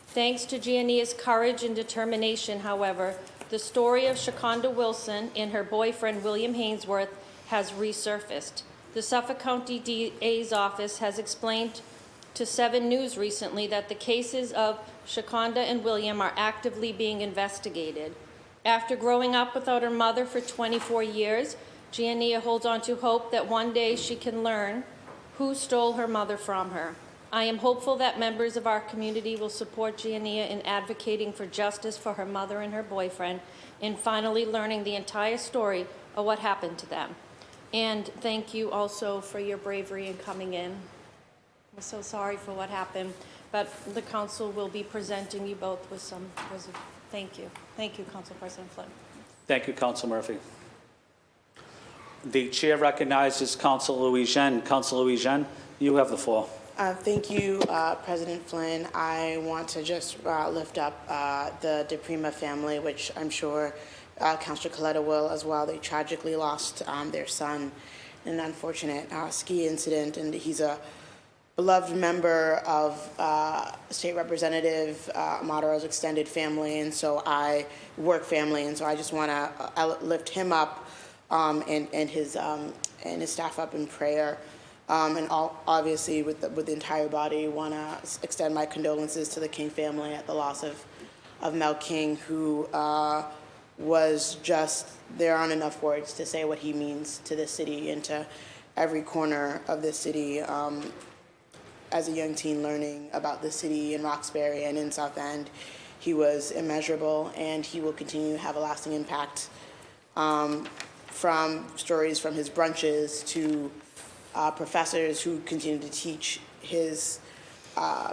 Thanks to Giannia's courage and determination, however, the story of Shaconda Wilson and her boyfriend William Hainsworth has resurfaced. The Suffolk County DA's office has explained to 7 News recently that the cases of Shaconda and William are actively being investigated. After growing up without her mother for 24 years, Giannia holds on to hope that one day she can learn who stole her mother from her. I am hopeful that members of our community will support Giannia in advocating for justice for her mother and her boyfriend, and finally learning the entire story of what happened to them. And thank you also for your bravery in coming in. I'm so sorry for what happened, but the council will be presenting you both with some. Thank you. Thank you, Council President Flynn. Thank you, Councilor Murphy. The chair recognizes Councilor Louis Jean. Councilor Louis Jean, you have the floor. Thank you, President Flynn. I want to just lift up the DePrima family, which I'm sure Councilor Coletta will as well. They tragically lost their son in an unfortunate ski incident, and he's a beloved member of State Representative Amatero's extended family, and so I work family, and so I just want to lift him up and his staff up in prayer. Obviously, with the entire body, want to extend my condolences to the King family at the loss of Mel King, who was just, there aren't enough words to say what he means to this city and to every corner of this city. As a young teen learning about the city in Roxbury and in South End, he was immeasurable, and he will continue to have a lasting impact, from stories from his brunches to professors who continue to teach his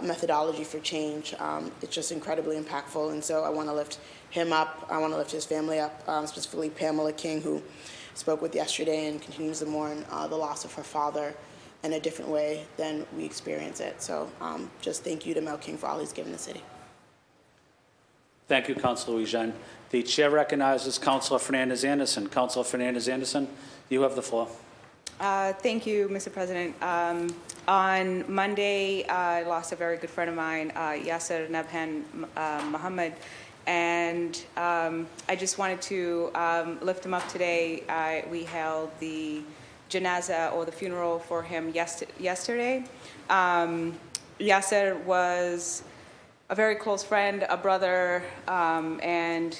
methodology for change. It's just incredibly impactful, and so I want to lift him up. I want to lift his family up, specifically Pamela King, who spoke with yesterday and continues to mourn the loss of her father in a different way than we experience it. So just thank you to Mel King for all he's given the city. Thank you, Councilor Louis Jean. The chair recognizes Councilor Fernandez-Anderson. Councilor Fernandez-Anderson, you have the floor. Thank you, Mr. President. On Monday, I lost a very good friend of mine, Yasser Nabhan Muhammad, and I just wanted to lift him up today. We held the janaza, or the funeral, for him yesterday. Yasser was a very close friend, a brother, and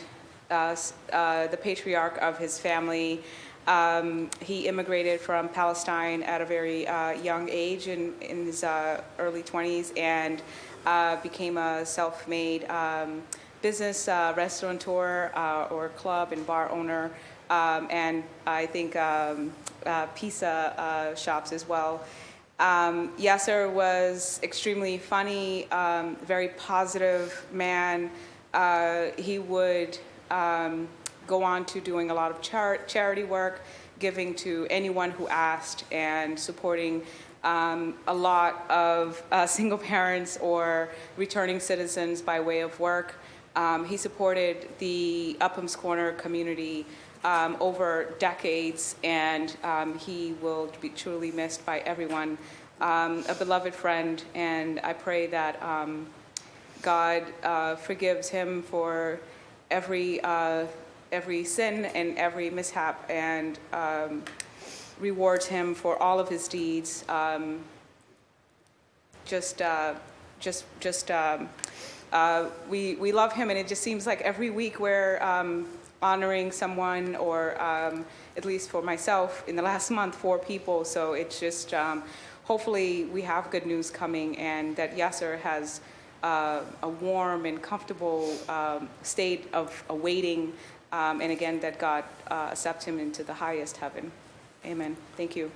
the patriarch of his family. He immigrated from Palestine at a very young age, in his early 20s, and became a self-made business restaurateur or club and bar owner, and I think pizza shops as well. Yasser was extremely funny, very positive man. He would go on to doing a lot of charity work, giving to anyone who asked, and supporting a lot of single parents or returning citizens by way of work. He supported the Upham's Corner community over decades, and he will be truly missed by everyone. A beloved friend, and I pray that God forgives him for every sin and every mishap, and rewards him for all of his deeds. We love him, and it just seems like every week we're honoring someone, or at least for myself, in the last month, 4 people. So it's just, hopefully we have good news coming, and that Yasser has a warm and comfortable state of awaiting, and again, that God accept him into the highest heaven. Amen. Thank you.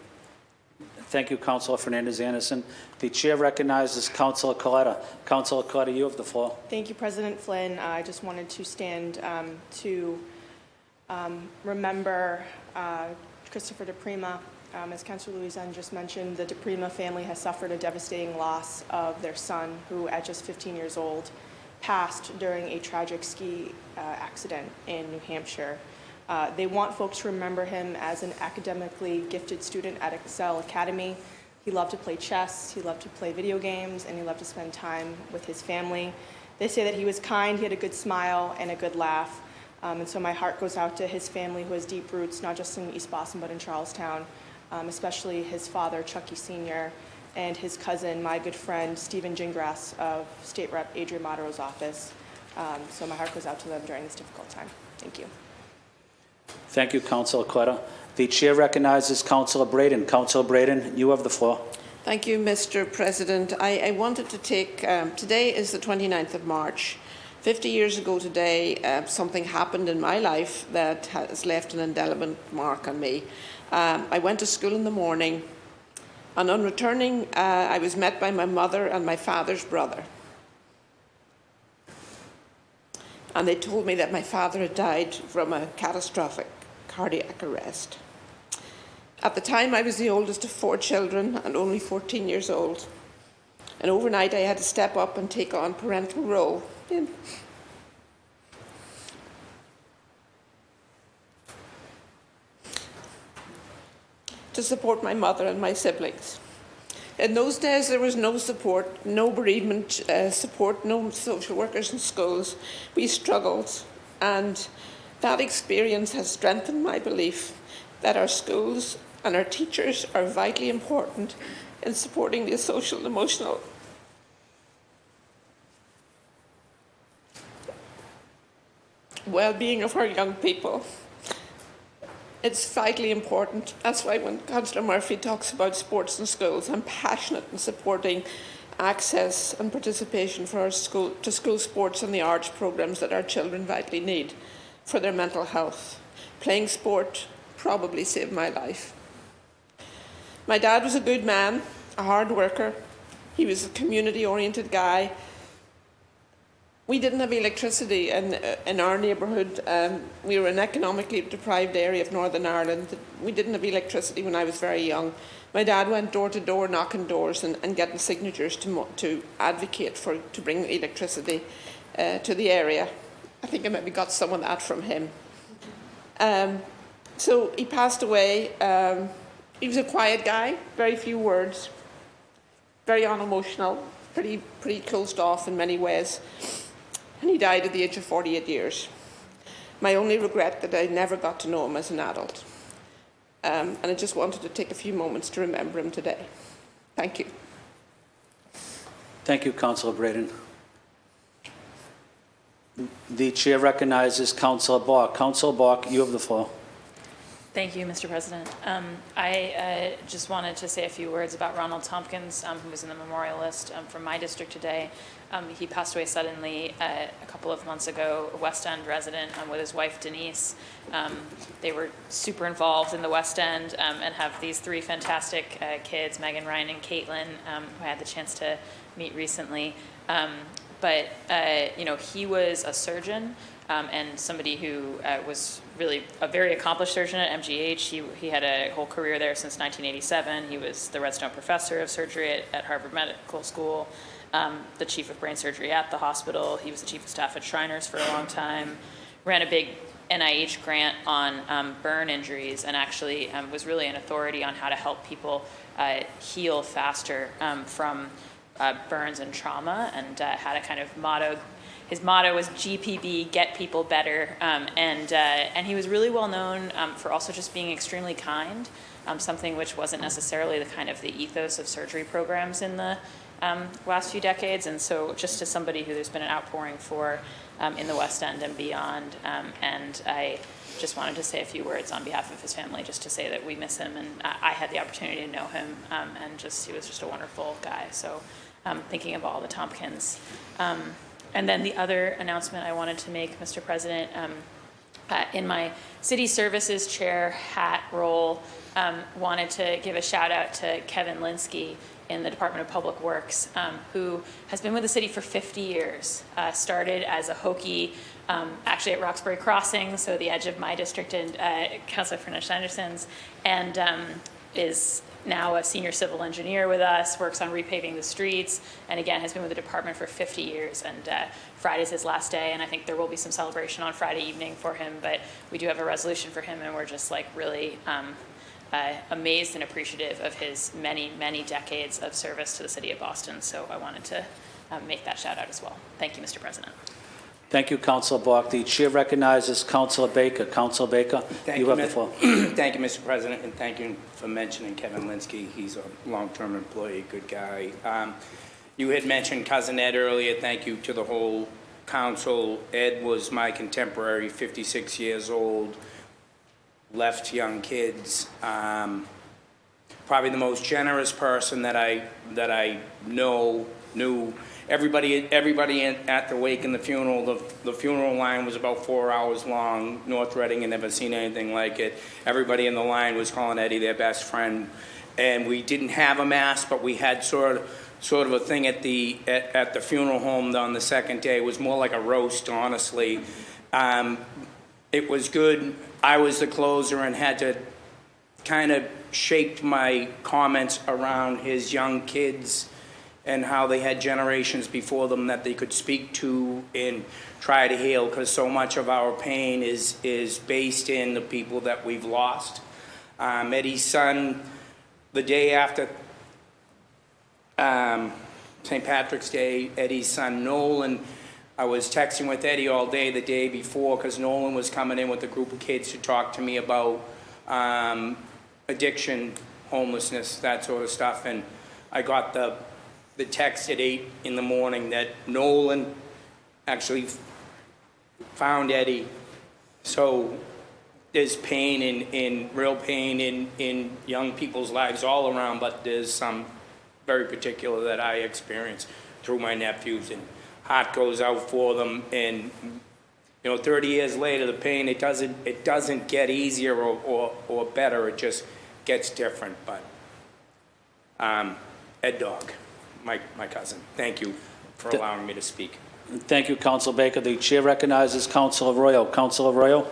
Thank you, Councilor Fernandez-Anderson. The chair recognizes Councilor Coletta. Councilor Coletta, you have the floor. Thank you, President Flynn. I just wanted to stand to remember Christopher DePrima. As Councilor Louis Jean just mentioned, the DePrima family has suffered a devastating loss of their son, who at just 15 years old passed during a tragic ski accident in New Hampshire. They want folks to remember him as an academically gifted student at Excel Academy. He loved to play chess, he loved to play video games, and he loved to spend time with his family. They say that he was kind, he had a good smile, and a good laugh. And so my heart goes out to his family, who has deep roots, not just in East Boston, but in Charlestown, especially his father, Chucky Sr., and his cousin, my good friend, Stephen Gingras of State Rep Adrian Amatero's office. So my heart goes out to them during this difficult time. Thank you. Thank you, Councilor Coletta. The chair recognizes Councilor Braden. Councilor Braden, you have the floor. Thank you, Mr. President. I wanted to take, today is the 29th of March. 50 years ago today, something happened in my life that has left an indelible mark on me. I went to school in the morning, and on returning, I was met by my mother and my father's brother. And they told me that my father had died from a catastrophic cardiac arrest. At the time, I was the oldest of 4 children and only 14 years old. And overnight, I had to step up and take on parental role to support my mother and my siblings. In those days, there was no support, no bereavement support, no social workers in schools. We struggled, and that experience has strengthened my belief that our schools and our teachers are vitally important in supporting the social and emotional well-being of our young people. It's vitally important. That's why when Councillor Murphy talks about sports in schools, I'm passionate in supporting access and participation for our school sports and the arts programs that our children vitally need for their mental health. Playing sport probably saved my life. My dad was a good man, a hard worker. He was a community-oriented guy. We didn't have electricity in our neighbourhood. We were an economically deprived area of Northern Ireland. We didn't have electricity when I was very young. My dad went door to door, knocking doors and getting signatures to advocate to bring electricity to the area. I think I maybe got some of that from him. So he passed away. He was a quiet guy, very few words, very unemotional, pretty closed off in many ways. And he died at the age of 48 years. My only regret that I never got to know him as an adult. And I just wanted to take a few moments to remember him today. Thank you. Thank you, Councillor Braden. The chair recognizes Councillor Bach. Councillor Bach, you have the floor. Thank you, Mr. President. I just wanted to say a few words about Ronald Tompkins, who was in the memorial list from my district today. He passed away suddenly a couple of months ago, a West End resident with his wife, Denise. They were super involved in the West End and have these 3 fantastic kids, Megan, Ryan, and Caitlin, who I had the chance to meet recently. But he was a surgeon and somebody who was really a very accomplished surgeon at MGH. He had a whole career there since 1987. He was the Redstone Professor of Surgery at Harvard Medical School, the Chief of Brain Surgery at the hospital. He was the Chief of Staff at Shriners for a long time, ran a big NIH grant on burn injuries, and actually was really an authority on how to help people heal faster from burns and trauma, and had a kind of motto. His motto was GPB, get people better, and he was really well known for also just being extremely kind, something which wasn't necessarily the ethos of surgery programs in the last few decades. And so just as somebody who there's been an outpouring for in the West End and beyond, and I just wanted to say a few words on behalf of his family, just to say that we miss him, and I had the opportunity to know him, and he was just a wonderful guy. So thinking of all the Tompkins. And then the other announcement I wanted to make, Mr. President, in my city services chair hat role, wanted to give a shout out to Kevin Linsky in the Department of Public Works, who has been with the city for 50 years. Started as a Hokie, actually at Roxbury Crossing, so the edge of my district and Councilor Fernandez-Anderson's, and is now a senior civil engineer with us, works on repaving the streets, and again has been with the department for 50 years. And Friday's his last day, and I think there will be some celebration on Friday evening for him, but we do have a resolution for him, and we're just really amazed and appreciative of his many, many decades of service to the city of Boston. So I wanted to make that shout out as well. Thank you, Mr. President. Thank you, Councillor Bach. The chair recognizes Councillor Baker. Councillor Baker, you have the floor. Thank you, Mr. President, and thank you for mentioning Kevin Linsky. He's a long-term employee, good guy. You had mentioned Cousin Ed earlier. Thank you to the whole council. Ed was my contemporary, 56 years old, left young kids. Probably the most generous person that I knew. Everybody at the wake and the funeral, the funeral line was about 4 hours long. North Reading had never seen anything like it. Everybody in the line was calling Eddie their best friend. And we didn't have a mass, but we had sort of a thing at the funeral home on the second day. It was more like a roast, honestly. It was good. I was the closer and had to kind of shaped my comments around his young kids and how they had generations before them that they could speak to and try to heal, because so much of our pain is based in the people that we've lost. Eddie's son, the day after St. Patrick's Day, Eddie's son Nolan, I was texting with Eddie all day the day before because Nolan was coming in with a group of kids to talk to me about addiction, homelessness, that sort of stuff. And I got the text at 8 in the morning that Nolan actually found Eddie. So there's pain in real pain in young people's lives all around, but there's some very particular that I experience through my nephews, and heart goes out for them. And 30 years later, the pain, it doesn't get easier or better. It just gets different. But Ed Dog, my cousin, thank you for allowing me to speak. Thank you, Councilor Baker. The chair recognizes Councilor Arroyo. Councilor Arroyo,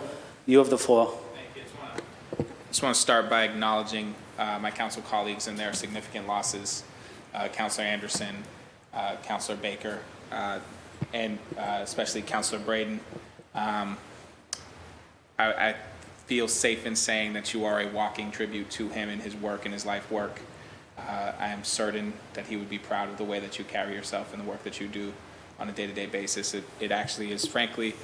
you have the floor. I just want to start by acknowledging my council colleagues and their significant losses. Councilor Anderson, Councilor Baker, and especially Councilor Braden. I feel safe in saying that you are a walking tribute to him and his work and his life work. I am certain that he would be proud of the way that you carry yourself and the work that you do on a day-to-day basis. It actually is, frankly,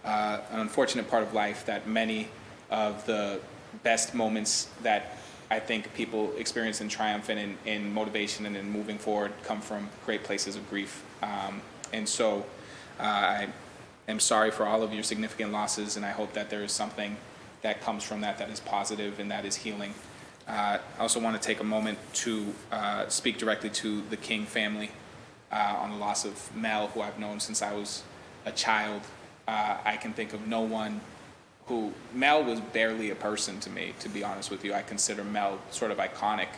an unfortunate part of life that many of the best moments that I think people experience in triumph and in motivation and in moving forward come from great places of grief. And so I am sorry for all of your significant losses, and I hope that there is something that comes from that is positive and that is healing. I also want to take a moment to speak directly to the King family on the loss of Mel, who I've known since I was a child. I can think of no one who, Mel was barely a person to me, to be honest with you. I consider Mel sort of iconic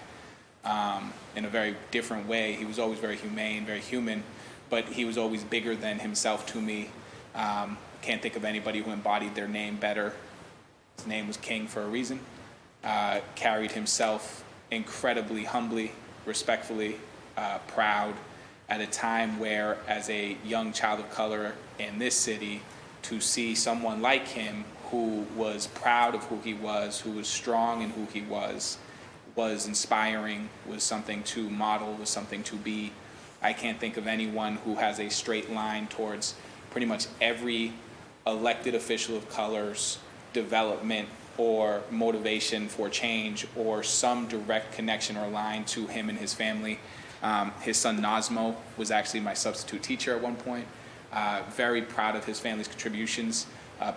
in a very different way. He was always very humane, very human, but he was always bigger than himself to me. Can't think of anybody who embodied their name better. His name was King for a reason. Carried himself incredibly humbly, respectfully, proud, at a time where, as a young child of color in this city, to see someone like him who was proud of who he was, who was strong in who he was inspiring, was something to model, was something to be. I can't think of anyone who has a straight line towards pretty much every elected official of color's development or motivation for change or some direct connection or line to him and his family. His son Nazmo was actually my substitute teacher at one point. Very proud of his family's contributions.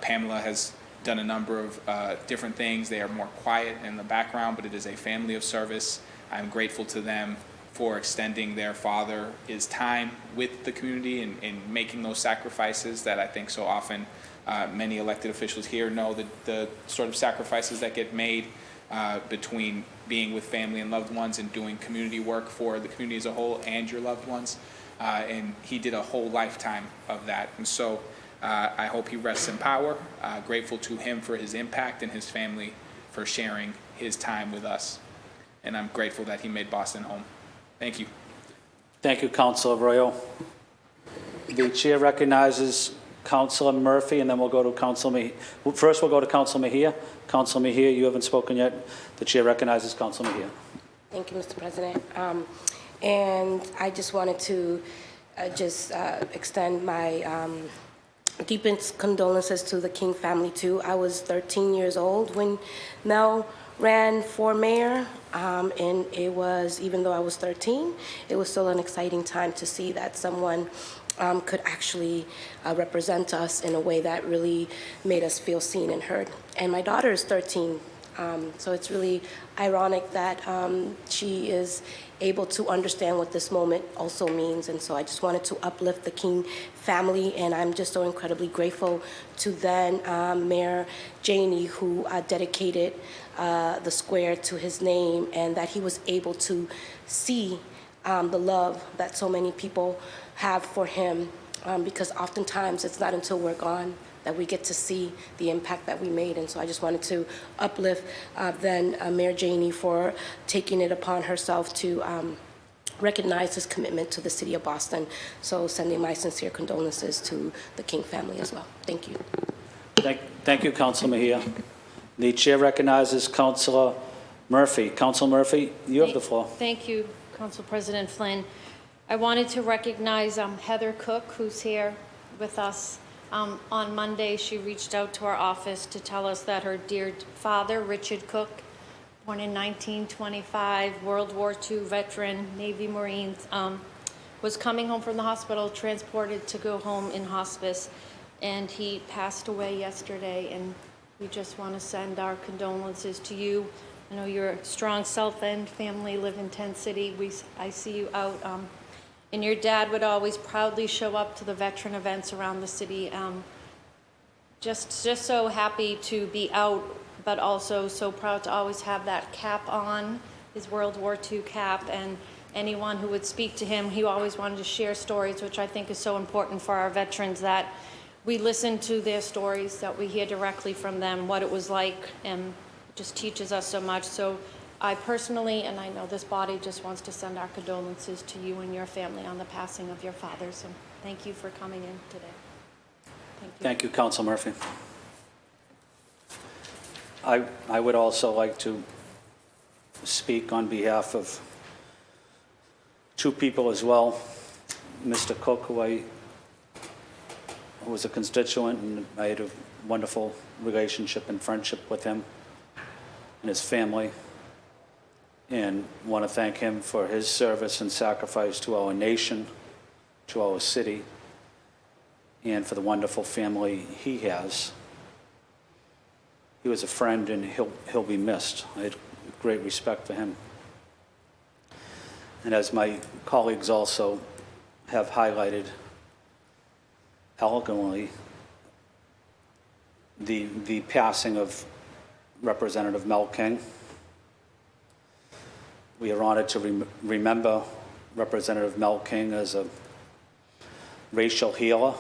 Pamela has done a number of different things. They are more quiet in the background, but it is a family of service. I'm grateful to them for extending their father's time with the community and making those sacrifices that I think so often many elected officials here know the sort of sacrifices that get made between being with family and loved ones and doing community work for the community as a whole and your loved ones. And he did a whole lifetime of that. And so I hope he rests in power. Grateful to him for his impact and his family for sharing his time with us. And I'm grateful that he made Boston home. Thank you. Thank you, Councilor Arroyo. The chair recognizes Councilor Murphy, and then we'll go to Councilor Mejia. First, we'll go to Councilor Mejia. Councilor Mejia, you haven't spoken yet. The chair recognizes Councilor Mejia. Thank you, Mr. President. And I just wanted to extend my deepest condolences to the King family, too. I was 13 years old when Mel ran for mayor, and it was, even though I was 13, it was still an exciting time to see that someone could actually represent us in a way that really made us feel seen and heard. And my daughter is 13, so it's really ironic that she is able to understand what this moment also means. And so I just wanted to uplift the King family, and I'm just so incredibly grateful to then Mayor Janey, who dedicated the square to his name, and that he was able to see the love that so many people have for him, because oftentimes it's not until we're gone that we get to see the impact that we made. And so I just wanted to uplift Mayor Janey for taking it upon herself to recognize his commitment to the city of Boston. So sending my sincere condolences to the King family as well. Thank you. Thank you, Councilor Mejia. The chair recognizes Councilor Murphy. Councilor Murphy, you have the floor. Thank you, Council President Flynn. I wanted to recognize Heather Cook, who's here with us. On Monday, she reached out to our office to tell us that her dear father, Richard Cook, born in 1925, World War II veteran, Navy Marines, was coming home from the hospital, transported to go home in hospice, and he passed away yesterday. And we just want to send our condolences to you. I know you're a strong South End family, live in Tent City. I see you out. And your dad would always proudly show up to the veteran events around the city. Just so happy to be out, but also so proud to always have that cap on, his World War II cap. And anyone who would speak to him, he always wanted to share stories, which I think is so important for our veterans, that we listen to their stories, that we hear directly from them, what it was like, and just teaches us so much. So I personally, and I know this body, just wants to send our condolences to you and your family on the passing of your father. So thank you for coming in today. Thank you. Thank you, Councilor Murphy. I would also like to speak on behalf of two people as well. Mr. Cook, who was a constituent, and I had a wonderful relationship and friendship with him and his family, and want to thank him for his service and sacrifice to our nation, to our city, and for the wonderful family he has. He was a friend, and he'll be missed. I had great respect for him. And as my colleagues also have highlighted eloquently, the passing of Representative Mel King. We are honored to remember Representative Mel King as a racial healer,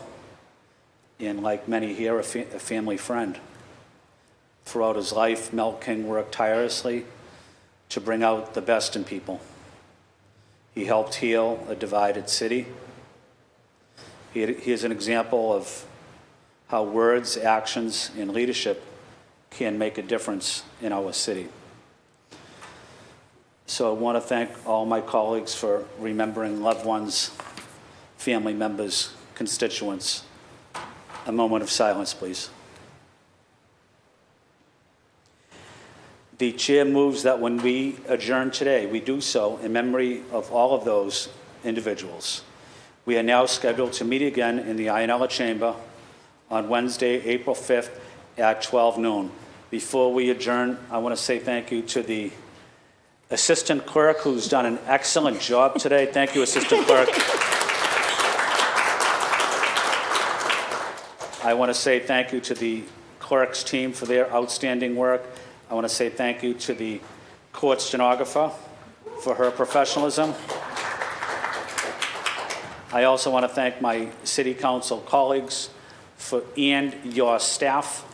and like many here, a family friend. Throughout his life, Mel King worked tirelessly to bring out the best in people. He helped heal a divided city. He is an example of how words, actions, and leadership can make a difference in our city. So I want to thank all my colleagues for remembering loved ones, family members, constituents. A moment of silence, please. The chair moves that when we adjourn today, we do so in memory of all of those individuals. We are now scheduled to meet again in the Ionella Chamber on Wednesday, April 5th at 12 noon. Before we adjourn, I want to say thank you to the assistant clerk, who's done an excellent job today. Thank you, assistant clerk. I want to say thank you to the clerk's team for their outstanding work. I want to say thank you to the court stenographer for her professionalism. I also want to thank my city council colleagues and your staff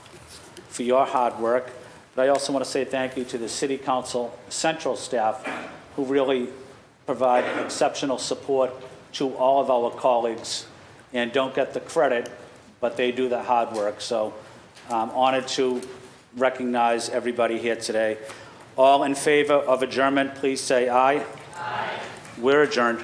for your hard work. But I also want to say thank you to the city council central staff, who really provide exceptional support to all of our colleagues and don't get the credit, but they do the hard work. So I'm honored to recognize everybody here today. All in favor of adjournment, please say aye. Aye. We're adjourned.